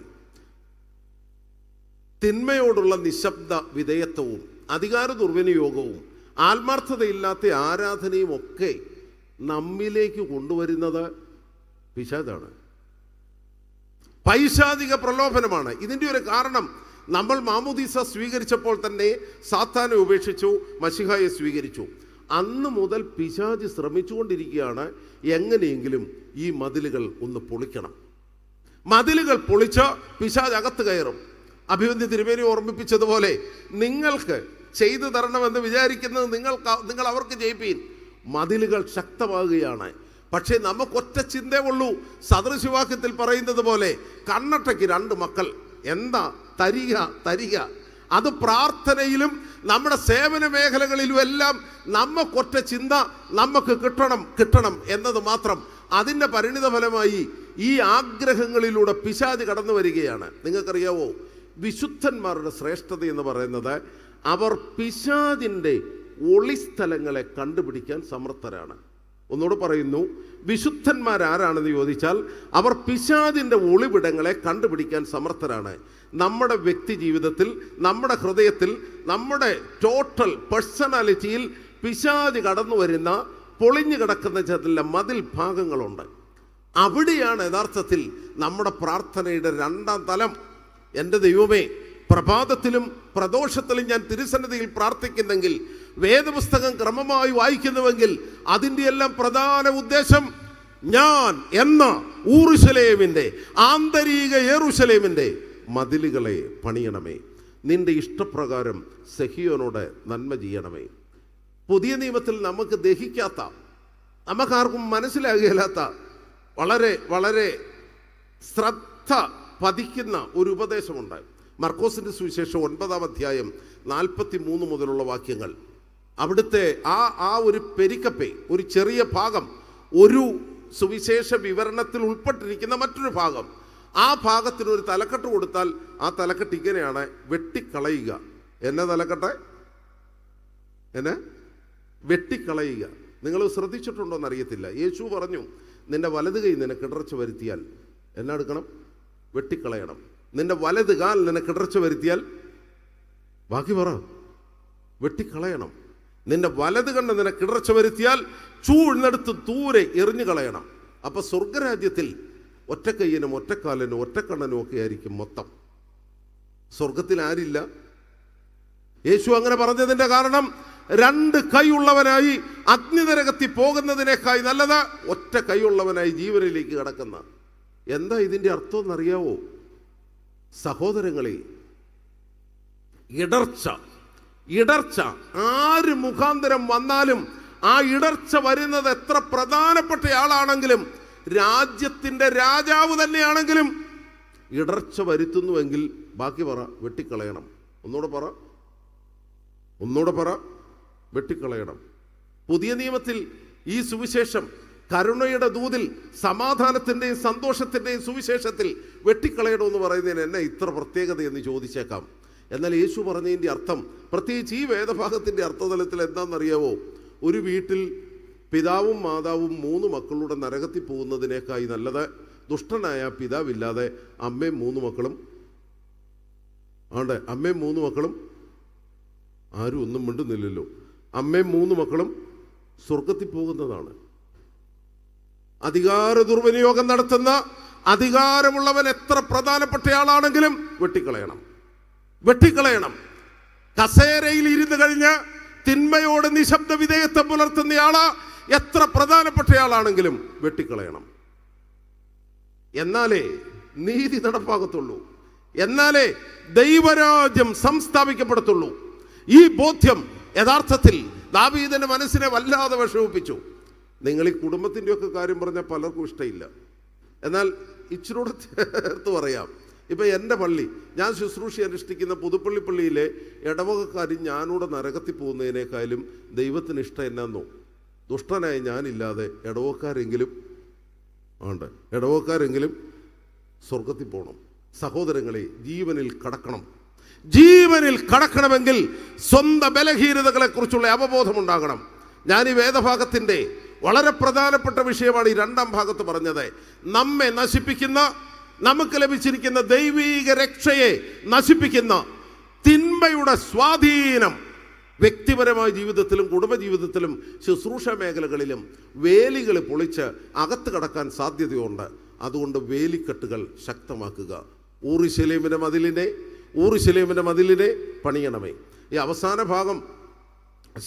തിന്മയോടുള്ള നിശബ്ദ വിധേയത്വവും അധികാര ദുർവിനിയോഗവും ആത്മാർത്ഥതയില്ലാത്ത ആരാധനയും ഒക്കെ നമ്മിലേക്ക് കൊണ്ടുവരുന്നത് പിശാചാണ്, പൈശാചിക പ്രലോഭനമാണ്. ഇതിൻ്റെ ഒരു കാരണം, നമ്മൾ മാമോദീസ സ്വീകരിച്ചപ്പോൾ തന്നെ സാത്താനെ ഉപേക്ഷിച്ചു, മശിഹായെ സ്വീകരിച്ചു. അന്ന് മുതൽ പിശാച് ശ്രമിച്ചുകൊണ്ടിരിക്കുകയാണ് എങ്ങനെയെങ്കിലും ഈ മതിലുകൾ ഒന്ന് പൊളിക്കണം. മതിലുകൾ പൊളിച്ച് പിശാച് അകത്ത് കയറും. അഭിവന്ദ്യ തിരുമേനി ഓർമ്മിപ്പിച്ചതുപോലെ, നിങ്ങൾക്ക് ചെയ്തു തരണമെന്ന് വിചാരിക്കുന്നത് നിങ്ങൾ അവർക്ക് ചെയ്യിപ്പീൻ. മതിലുകൾ ശക്തമാകുകയാണ്. പക്ഷേ നമുക്കൊറ്റ ചിന്തേ ഉള്ളൂ. സദൃശവാക്യത്തിൽ പറയുന്നത് പോലെ, കണ്ണട്ടയ്ക്ക് 2 മക്കൾ. എന്താ? തരിക. അത് പ്രാർത്ഥനയിലും നമ്മുടെ സേവന മേഖലകളിലും എല്ലാം നമുക്കൊറ്റ ചിന്ത, നമുക്ക് കിട്ടണം എന്നത് മാത്രം. അതിൻ്റെ പരിണിത ഫലമായി ഈ ആഗ്രഹങ്ങളിലൂടെ പിശാച് കടന്നു വരികയാണ്. നിങ്ങൾക്കറിയാവോ, വിശുദ്ധന്മാരുടെ ശ്രേഷ്ഠത എന്ന് പറയുന്നത് അവർ പിശാചിൻ്റെ ഒളിസ്ഥലങ്ങളെ കണ്ടുപിടിക്കാൻ സമർത്ഥരാണ്. ഒന്നുകൂടെ പറയുന്നു, വിശുദ്ധന്മാരാരാണെന്ന് ചോദിച്ചാൽ അവർ പിശാചിൻ്റെ ഒളിവിടങ്ങളെ കണ്ടുപിടിക്കാൻ സമർത്ഥരാണ്. നമ്മുടെ വ്യക്തി ജീവിതത്തിൽ, നമ്മുടെ ഹൃദയത്തിൽ, നമ്മുടെ ടോട്ടൽ പേഴ്സണാലിറ്റിയിൽ പിശാച് കടന്നു വരുന്ന പൊളിഞ്ഞു കിടക്കുന്ന ചില മതിൽ ഭാഗങ്ങളുണ്ട്. അവിടെയാണ് യഥാർത്ഥത്തിൽ നമ്മുടെ പ്രാർത്ഥനയുടെ 2ാം തലം. എൻ്റെ ദൈവമേ, പ്രഭാതത്തിലും പ്രദോഷത്തിലും ഞാൻ തിരുസന്നിധിയിൽ പ്രാർത്ഥിക്കുന്നെങ്കിൽ, വേദപുസ്തകം ക്രമമായി വായിക്കുന്നുവെങ്കിൽ, അതിൻ്റെ എല്ലാം പ്രധാന ഉദ്ദേശം ഞാൻ എന്ന യെരൂശലേമിൻ്റെ, ആന്തരിക യെരൂശലേമിൻ്റെ മതിലുകളെ പണിയണമേ. നിന്റെ ഇഷ്ടപ്രകാരം സഹിയോനോട് നന്മ ചെയ്യണമേ. പുതിയ നിയമത്തിൽ നമുക്ക് ദഹിക്കാത്ത നമുക്കാർക്കും മനസ്സിലാകില്ലാത്ത വളരെ വളരെ ശ്രദ്ധ പതിക്കുന്ന ഒരു ഉപദേശമുണ്ട്. മർക്കോസിന്റെ സുവിശേഷം 9-ാം അധ്യായം 43 മുതലുള്ള വാക്യങ്ങൾ. അവിടുത്തെ ആ ഒരു പെരിക്കപ്പെ, ഒരു ചെറിയ ഭാഗം, ഒരു സുവിശേഷ വിവരണത്തിൽ ഉൾപ്പെട്ടിരിക്കുന്ന മറ്റൊരു ഭാഗം, ആ ഭാഗത്തിന് ഒരു തലക്കെട്ട് കൊടുത്താൽ ആ തലക്കെട്ട് ഇങ്ങനെയാണ്: വെട്ടിക്കളയുക. എന്നെ തലക്കെട്ട് എന്നെ വെട്ടിക്കളയുക. നിങ്ങൾ ശ്രദ്ധിച്ചിട്ടുണ്ടോ എന്നറിയത്തില്ല. യേശു പറഞ്ഞു, നിന്റെ വലത് കൈ നിനക്ക് ഇടർച്ച വരുത്തിയാൽ എന്നാ എടുക്കണം? വെട്ടിക്കളയണം. നിന്റെ വലത് കാൽ നിനക്ക് ഇടർച്ച വരുത്തിയാൽ ബാക്കി പറ, വെട്ടിക്കളയണം. നിന്റെ വലത് കണ്ണ് നിനക്ക് ഇടർച്ച വരുത്തിയാൽ ചൂഴ്ന്നെടുത്ത് ദൂരെ എറിഞ്ഞു കളയണം. അപ്പൊ സ്വർഗരാജ്യത്തിൽ ഒറ്റക്കയ്യനും ഒറ്റക്കാലനും ഒറ്റക്കണ്ണനും ഒക്കെ ആയിരിക്കും മൊത്തം. സ്വർഗത്തിൽ ആരില്ല. യേശു അങ്ങനെ പറഞ്ഞതിന്റെ കാരണം, 2 കൈയുള്ളവനായി അഗ്നിനരകത്തിൽ പോകുന്നതിനേക്കായി നല്ലത് ഒറ്റ കൈയുള്ളവനായി ജീവനിലേക്ക് കടക്കുന്ന. എന്താ ഇതിന്റെ അർത്ഥം എന്നറിയാവോ സഹോദരങ്ങളെ? ഇടർച്ച ആര് മുഖാന്തരം വന്നാലും, ആ ഇടർച്ച വരുന്നത് എത്ര പ്രധാനപ്പെട്ട ആളാണെങ്കിലും, രാജ്യത്തിന്റെ രാജാവ് തന്നെയാണെങ്കിലും, ഇടർച്ച വരുത്തുന്നുവെങ്കിൽ ബാക്കി പറ, വെട്ടിക്കളയണം. ഒന്നുകൂടെ പറ, വെട്ടിക്കളയണം. പുതിയ നിയമത്തിൽ ഈ സുവിശേഷം കരുണയുടെ ദൂതിൽ, സമാധാനത്തിന്റെയും സന്തോഷത്തിന്റെയും സുവിശേഷത്തിൽ വെട്ടിക്കളയണമെന്ന് പറയുന്നതിന് എന്നെ ഇത്ര പ്രത്യേകത എന്ന് ചോദിച്ചേക്കാം. എന്നാൽ യേശു പറഞ്ഞതിൻ്റെ അർത്ഥം, പ്രത്യേകിച്ച് ഈ വേദഭാഗത്തിൻ്റെ അർത്ഥതലത്തിൽ എന്താണെന്നറിയാവോ? ഒരു വീട്ടിൽ പിതാവും മാതാവും 3 മക്കളുടെ നരകത്തിൽ പോകുന്നതിനേക്കായി നല്ലത് ദുഷ്ടനായ പിതാവില്ലാതെ അമ്മയും 3 മക്കളും അമ്മയും 3 മക്കളും ആരും ഒന്നും മിണ്ടുന്നില്ലല്ലോ. അമ്മയും 3 മക്കളും സ്വർഗത്തിൽ പോകുന്നതാണ്. അധികാര ദുർവിനിയോഗം നടത്തുന്ന അധികാരമുള്ളവൻ എത്ര പ്രധാനപ്പെട്ട ആളാണെങ്കിലും വെട്ടിക്കളയണം. കസേരയിൽ ഇരുന്ന് കഴിഞ്ഞ് തിന്മയോട് നിശബ്ദ വിധേയത്വം പുലർത്തുന്നയാള് എത്ര പ്രധാനപ്പെട്ടയാളാണെങ്കിലും വെട്ടിക്കളയണം. എന്നാലേ നീതി നടപ്പാകത്തുള്ളൂ, എന്നാലേ ദൈവരാജ്യം സംസ്ഥാപിക്കപ്പെടത്തുള്ളൂ. ഈ ബോധ്യം യഥാർത്ഥത്തിൽ ദാവീദിന്റെ മനസ്സിനെ വല്ലാതെ വിഷമിപ്പിച്ചു. നിങ്ങൾ ഈ കുടുംബത്തിൻ്റെയൊക്കെ കാര്യം പറഞ്ഞാൽ പലർക്കും ഇഷ്ടമില്ല. എന്നാൽ ഇച്ചിരൂടെ ചേർത്ത് പറയാം. ഇപ്പം എൻ്റെ പള്ളി, ഞാൻ ശുശ്രൂഷ അനുഷ്ഠിക്കുന്ന പുതുപ്പള്ളി പള്ളിയിലെ ഇടവകക്കാരും ഞാനൂടെ നരകത്തിൽ പോകുന്നതിനേക്കാളും ദൈവത്തിന് ഇഷ്ടം എന്നാന്നോ? ദുഷ്ടനായ ഞാനില്ലാതെ ഇടവക്കാരെങ്കിലും സ്വർഗത്തിൽ പോകണം. സഹോദരങ്ങളെ, ജീവനിൽ കടക്കണമെങ്കിൽ സ്വന്തം ബലഹീനതകളെ കുറിച്ചുള്ള അവബോധമുണ്ടാകണം. ഞാൻ ഈ വേദഭാഗത്തിൻ്റെ വളരെ പ്രധാനപ്പെട്ട വിഷയമാണ് ഈ 2-ാം ഭാഗത്ത് പറഞ്ഞത്. നമ്മെ നശിപ്പിക്കുന്ന, നമുക്ക് ലഭിച്ചിരിക്കുന്ന ദൈവീക രക്ഷയെ നശിപ്പിക്കുന്ന തിന്മയുടെ സ്വാധീനം വ്യക്തിപരമായ ജീവിതത്തിലും കുടുംബജീവിതത്തിലും ശുശ്രൂഷ മേഖലകളിലും വേലികൾ പൊളിച്ച് അകത്ത് കടക്കാൻ സാധ്യതയുണ്ട്. അതുകൊണ്ട് വേലിക്കെട്ടുകൾ ശക്തമാക്കുക. ഊറുശലേമിന്റെ മതിലിനെ പണിയണമേ. ഈ അവസാന ഭാഗം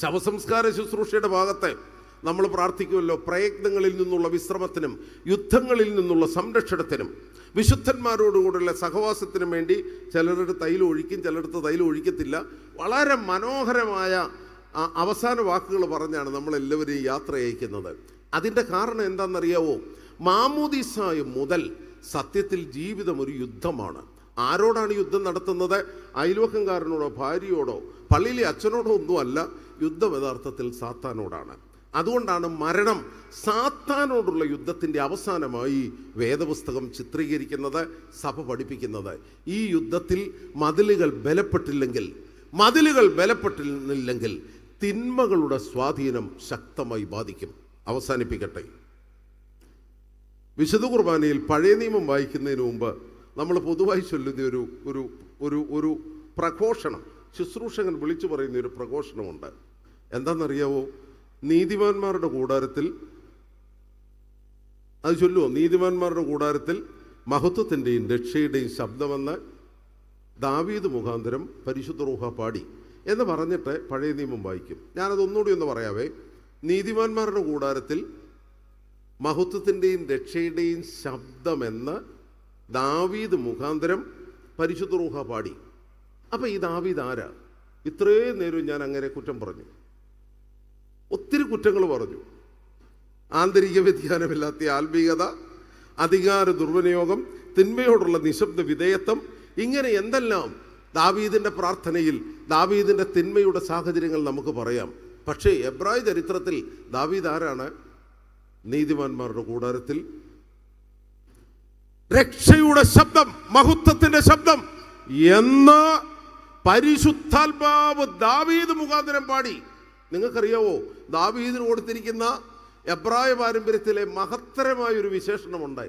ശവസംസ്കാര ശുശ്രൂഷയുടെ ഭാഗത്തെ നമ്മൾ പ്രാർത്ഥിക്കുമല്ലോ, പ്രയത്നങ്ങളിൽ നിന്നുള്ള വിശ്രമത്തിനും യുദ്ധങ്ങളിൽ നിന്നുള്ള സംരക്ഷണത്തിനും വിശുദ്ധന്മാരോടുകൂടെയുള്ള സഹവാസത്തിനും വേണ്ടി ചിലരുടെ തൈലം ഒഴിക്കും, ചിലടത്ത് തൈലം ഒഴിക്കത്തില്ല. വളരെ മനോഹരമായ അവസാന വാക്കുകൾ പറഞ്ഞാണ് നമ്മളെല്ലാവരെയും യാത്ര അയക്കുന്നത്. അതിൻ്റെ കാരണം എന്താണെന്നറിയാവോ? മാമോദീസായ മുതൽ സത്യത്തിൽ ജീവിതം ഒരു യുദ്ധമാണ്. ആരോടാണ് യുദ്ധം നടത്തുന്നത്? അയൽവക്കംകാരനോടോ ഭാര്യയോടോ പള്ളിയിലെ അച്ഛനോടോ ഒന്നുമല്ല. യുദ്ധം യഥാർത്ഥത്തിൽ സാത്താനോടാണ്. അതുകൊണ്ടാണ് മരണം സാത്താനോടുള്ള യുദ്ധത്തിൻ്റെ അവസാനമായി വേദപുസ്തകം ചിത്രീകരിക്കുന്നത്, സഭ പഠിപ്പിക്കുന്നത്. ഈ യുദ്ധത്തിൽ മതിലുകൾ ബലപ്പെട്ടില്ലെങ്കിൽ തിന്മകളുടെ സ്വാധീനം ശക്തമായി ബാധിക്കും. അവസാനിപ്പിക്കട്ടെ. വിശുദ്ധ കുർബാനയിൽ പഴയ നിയമം വായിക്കുന്നതിന് മുമ്പ് നമ്മൾ പൊതുവായി ചൊല്ലുന്ന ഒരു പ്രഘോഷണം, ശുശ്രൂഷകൻ വിളിച്ചു പറയുന്ന ഒരു പ്രഘോഷണമുണ്ട്. എന്താണെന്നറിയാവോ? നീതിമാന്മാരുടെ കൂടാരത്തിൽ, അത് ചൊല്ലുമോ? നീതിമാന്മാരുടെ കൂടാരത്തിൽ മഹത്വത്തിൻ്റെയും രക്ഷയുടെയും ശബ്ദമെന്ന് ദാവീദ് മുഖാന്തരം പരിശുദ്ധ റൂഹ പാടി എന്ന് പറഞ്ഞിട്ട് പഴയ നിയമം വായിക്കും. ഞാനതൊന്നുകൂടി ഒന്ന് പറയാവേ. നീതിമാന്മാരുടെ കൂടാരത്തിൽ മഹത്വത്തിൻ്റെയും രക്ഷയുടെയും ശബ്ദമെന്ന് ദാവീദ് മുഖാന്തരം പരിശുദ്ധ റൂഹ പാടി. അപ്പം ഈ ദാവീദ് ആരാ? ഇത്രയും നേരം ഞാൻ അങ്ങനെ കുറ്റം പറഞ്ഞു, ഒത്തിരി കുറ്റങ്ങൾ പറഞ്ഞു. ആന്തരിക വ്യതിയാനമില്ലാത്ത ആത്മീയത, അധികാര ദുർവിനിയോഗം, തിന്മയോടുള്ള നിശബ്ദ വിധേയത്വം, ഇങ്ങനെ എന്തെല്ലാം ദാവീദിന്റെ പ്രാർത്ഥനയിൽ ദാവീദിന്റെ തിന്മയുടെ സാഹചര്യങ്ങൾ നമുക്ക് പറയാം. പക്ഷേ എബ്രായ ചരിത്രത്തിൽ ദാവീദ് ആരാണ്? നീതിമാന്മാരുടെ കൂടാരത്തിൽ രക്ഷയുടെ ശബ്ദം, മഹത്വത്തിന്റെ ശബ്ദം എന്ന് പരിശുദ്ധാത്മാവ് ദാവീദ് മുഖാന്തരം പാടി. നിങ്ങൾക്കറിയാവോ, ദാവീദിന് കൊടുത്തിരിക്കുന്ന എബ്രായ പാരമ്പര്യത്തിലെ മഹത്തരമായ ഒരു വിശേഷണമുണ്ട്,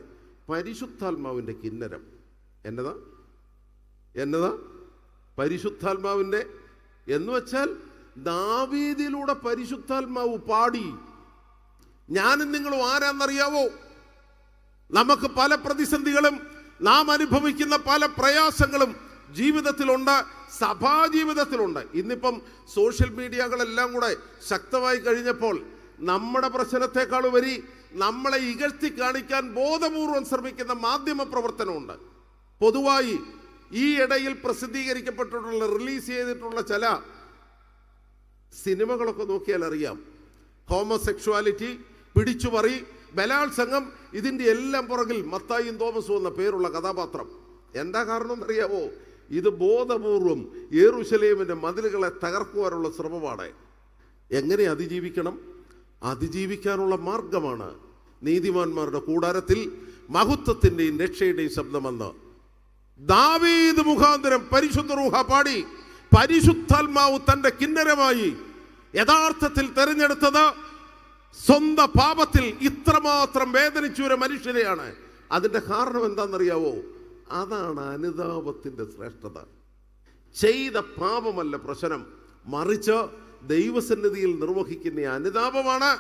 പരിശുദ്ധാത്മാവിന്റെ കിന്നരം. എന്നതാ പരിശുദ്ധാത്മാവിന്റെ എന്ന് വെച്ചാൽ ദാവീദിലൂടെ പരിശുദ്ധാത്മാവ് പാടി. ഞാനും നിങ്ങളും ആരാന്നറിയാവോ? നമുക്ക് പല പ്രതിസന്ധികളും, നാം അനുഭവിക്കുന്ന പല പ്രയാസങ്ങളും ജീവിതത്തിലുണ്ട്, സഭാജീവിതത്തിലുണ്ട്. ഇന്നിപ്പം സോഷ്യൽ മീഡിയകളെല്ലാം കൂടെ ശക്തമായി കഴിഞ്ഞപ്പോൾ നമ്മുടെ പ്രശ്നത്തെക്കാൾ ഉപരി നമ്മളെ ഇകഴ്ത്തി കാണിക്കാൻ ബോധപൂർവം ശ്രമിക്കുന്ന മാധ്യമ പ്രവർത്തനമുണ്ട്. പൊതുവായി ഈ ഇടയിൽ പ്രസിദ്ധീകരിക്കപ്പെട്ടിട്ടുള്ള, റിലീസ് ചെയ്തിട്ടുള്ള ചില സിനിമകളൊക്കെ നോക്കിയാൽ അറിയാം, ഹോമോസെക്ഷുവാലിറ്റി, പിടിച്ചുപറി, ബലാത്സംഗം, ഇതിൻ്റെ എല്ലാം പുറകിൽ മത്തായിയും തോമസും എന്ന പേരുള്ള കഥാപാത്രം. എന്താ കാരണം എന്നറിയാവോ? ഇത് ബോധപൂർവം യെരൂശലേമിന്റെ മതിലുകളെ തകർക്കുവാനുള്ള ശ്രമമാണ്. എങ്ങനെ അതിജീവിക്കണം? അതിജീവിക്കാനുള്ള മാർഗമാണ് നീതിമാന്മാരുടെ കൂടാരത്തിൽ മഹത്വത്തിന്റെയും രക്ഷയുടെയും ശബ്ദമെന്ന് ദാവീദ് മുഖാന്തരം പരിശുദ്ധ റൂഹ പാടി. പരിശുദ്ധാത്മാവ് തന്റെ കിന്നരമായി യഥാർത്ഥത്തിൽ തെരഞ്ഞെടുത്തത് സ്വന്തം പാപത്തിൽ ഇത്രമാത്രം വേദനിച്ച ഒരു മനുഷ്യരെയാണ്. അതിന്റെ കാരണം എന്താണെന്നറിയാവോ? അതാണ് അനുതാപത്തിന്റെ ശ്രേഷ്ഠത. ചെയ്ത പാപമല്ല പ്രശ്നം, മറിച്ച് ദൈവസന്നിധിയിൽ നിർവഹിക്കുന്ന അനുതാപമാണ്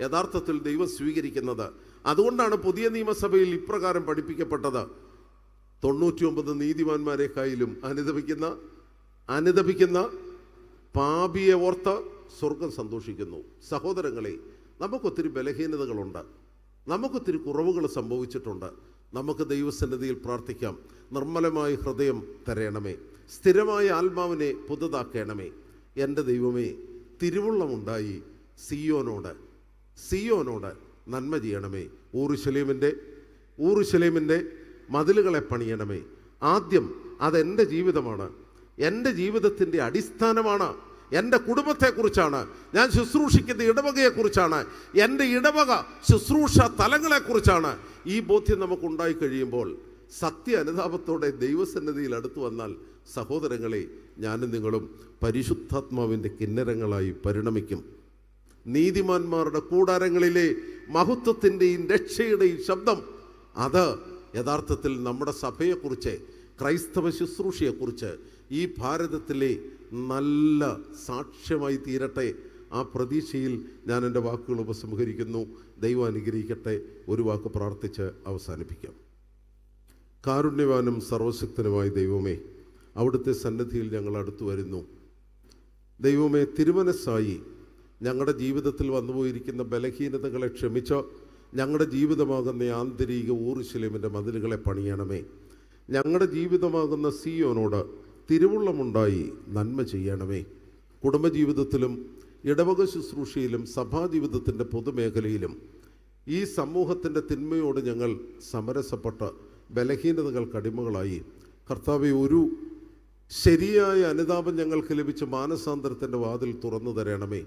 യഥാർത്ഥത്തിൽ ദൈവം സ്വീകരിക്കുന്നത്. അതുകൊണ്ടാണ് പുതിയ നിയമസഭയിൽ ഇപ്രകാരം പഠിപ്പിക്കപ്പെട്ടത്, 99 നീതിമാന്മാരെക്കായാലും അനുദപിക്കുന്ന പാപിയെ ഓർത്ത് സ്വർഗം സന്തോഷിക്കുന്നു. സഹോദരങ്ങളെ, നമുക്കൊത്തിരി ബലഹീനതകളുണ്ട്, നമുക്കൊത്തിരി കുറവുകൾ സംഭവിച്ചിട്ടുണ്ട്. നമുക്ക് ദൈവസന്നിധിയിൽ പ്രാർത്ഥിക്കാം. നിർമ്മലമായ ഹൃദയം തരയണമേ, സ്ഥിരമായ ആത്മാവിനെ പുതുതാക്കണമേ. എൻ്റെ ദൈവമേ, തിരുവുള്ളമുണ്ടായി സിയോനോട് നന്മ ചെയ്യണമേ. ഊറുശലേമിൻ്റെ മതിലുകളെ പണിയണമേ. ആദ്യം അതെൻ്റെ ജീവിതമാണ്, എൻ്റെ ജീവിതത്തിൻ്റെ അടിസ്ഥാനമാണ്, എൻ്റെ കുടുംബത്തെക്കുറിച്ചാണ്, ഞാൻ ശുശ്രൂഷിക്കുന്ന ഇടവകയെക്കുറിച്ചാണ്, എൻ്റെ ഇടവക ശുശ്രൂഷ തലങ്ങളെക്കുറിച്ചാണ്. ഈ ബോധ്യം നമുക്കുണ്ടായി കഴിയുമ്പോൾ സത്യ അനുതാപത്തോടെ ദൈവസന്നിധിയിൽ അടുത്തു വന്നാൽ സഹോദരങ്ങളെ, ഞാനും നിങ്ങളും പരിശുദ്ധാത്മാവിൻ്റെ കിന്നരങ്ങളായി പരിണമിക്കും. നീതിമാന്മാരുടെ കൂടാരങ്ങളിലെ മഹത്വത്തിൻ്റെയും രക്ഷയുടെയും ശബ്ദം, അത് യഥാർത്ഥത്തിൽ നമ്മുടെ സഭയെക്കുറിച്ച്, ക്രൈസ്തവ ശുശ്രൂഷയെക്കുറിച്ച് ഈ ഭാരതത്തിലെ നല്ല സാക്ഷ്യമായി തീരട്ടെ. ആ പ്രതീക്ഷയിൽ ഞാൻ എൻ്റെ വാക്കുകൾ ഉപസംഹരിക്കുന്നു. ദൈവം അനുഗ്രഹിക്കട്ടെ. ഒരു വാക്ക് പ്രാർത്ഥിച്ച് അവസാനിപ്പിക്കാം. കാരുണ്യവാനും സർവശക്തനുമായ ദൈവമേ, അവിടുത്തെ സന്നിധിയിൽ ഞങ്ങൾ അടുത്തു വരുന്നു. ദൈവമേ, തിരുമനസ്സായി ഞങ്ങളുടെ ജീവിതത്തിൽ വന്നുപോയിരിക്കുന്ന ബലഹീനതകളെ ക്ഷമിച്ച് ഞങ്ങളുടെ ജീവിതമാകുന്ന ആന്തരിക യെരൂശലേമിൻ്റെ മതിലുകളെ പണിയണമേ. ഞങ്ങളുടെ ജീവിതമാകുന്ന സിയോനോട് തിരുവുള്ളമുണ്ടായി നന്മ ചെയ്യണമേ. കുടുംബജീവിതത്തിലും ഇടവക ശുശ്രൂഷയിലും സഭാജീവിതത്തിൻ്റെ പൊതുമേഖലയിലും ഈ സമൂഹത്തിൻ്റെ തിന്മയോട് ഞങ്ങൾ സമരസപ്പെട്ട് ബലഹീനതകൾക്ക് അടിമകളായി. കർത്താവെ, ഒരു ശരിയായ അനുതാപം ഞങ്ങൾക്ക് ലഭിച്ച മാനസാന്തരത്തിൻ്റെ വാതിൽ തുറന്നു തരണമേ.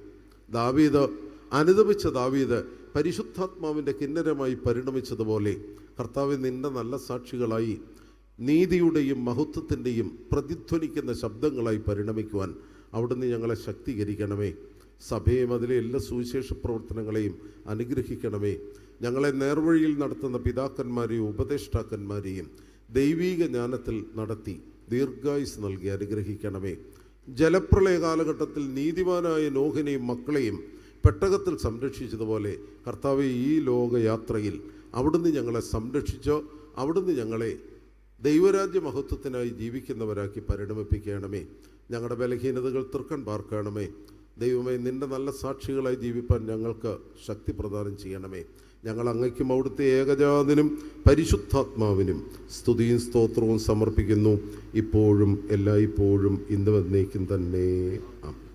അനുദപിച്ച ദാവീദ് പരിശുദ്ധാത്മാവിൻ്റെ കിന്നരമായി പരിണമിച്ചതുപോലെ കർത്താവെ, നിന്റെ നല്ല സാക്ഷികളായി നീതിയുടെയും മഹത്വത്തിൻ്റെയും പ്രതിധ്വനിക്കുന്ന ശബ്ദങ്ങളായി പരിണമിക്കുവാൻ അവിടുന്ന് ഞങ്ങളെ ശക്തീകരിക്കണമേ. സഭയെയും അതിലെ എല്ലാ സുവിശേഷ പ്രവർത്തനങ്ങളെയും അനുഗ്രഹിക്കണമേ. ഞങ്ങളെ നേർവഴിയിൽ നടത്തുന്ന പിതാക്കന്മാരെയും ഉപദേഷ്ടാക്കന്മാരെയും ദൈവീക ജ്ഞാനത്തിൽ നടത്തി ദീർഘായുസ് നൽകി അനുഗ്രഹിക്കണമേ. ജലപ്രളയ കാലഘട്ടത്തിൽ നീതിമാനായ നോഹിനെയും മക്കളെയും പെട്ടകത്തിൽ സംരക്ഷിച്ചതുപോലെ കർത്താവെ, ഈ ലോകയാത്രയിൽ അവിടുന്ന് ഞങ്ങളെ സംരക്ഷിച്ചോ, അവിടുന്ന് ഞങ്ങളെ ദൈവരാജ്യ മഹത്വത്തിനായി ജീവിക്കുന്നവരാക്കി പരിണമിപ്പിക്കണമേ. ഞങ്ങളുടെ ബലഹീനതകൾ തൃക്കൺ പാർക്കണമേ. ദൈവമേ, നിന്റെ നല്ല സാക്ഷികളായി ജീവിപ്പാൻ ഞങ്ങൾക്ക് ശക്തി പ്രദാനം ചെയ്യണമേ. ഞങ്ങൾ അങ്ങയ്ക്കും അവിടുത്തെ ഏകജാതനും പരിശുദ്ധാത്മാവിനും സ്തുതിയും സ്തോത്രവും സമർപ്പിക്കുന്നു, ഇപ്പോഴും എല്ലായ്പ്പോഴും ഇന്ന് വന്നേക്കും തന്നെ. ആമേൻ.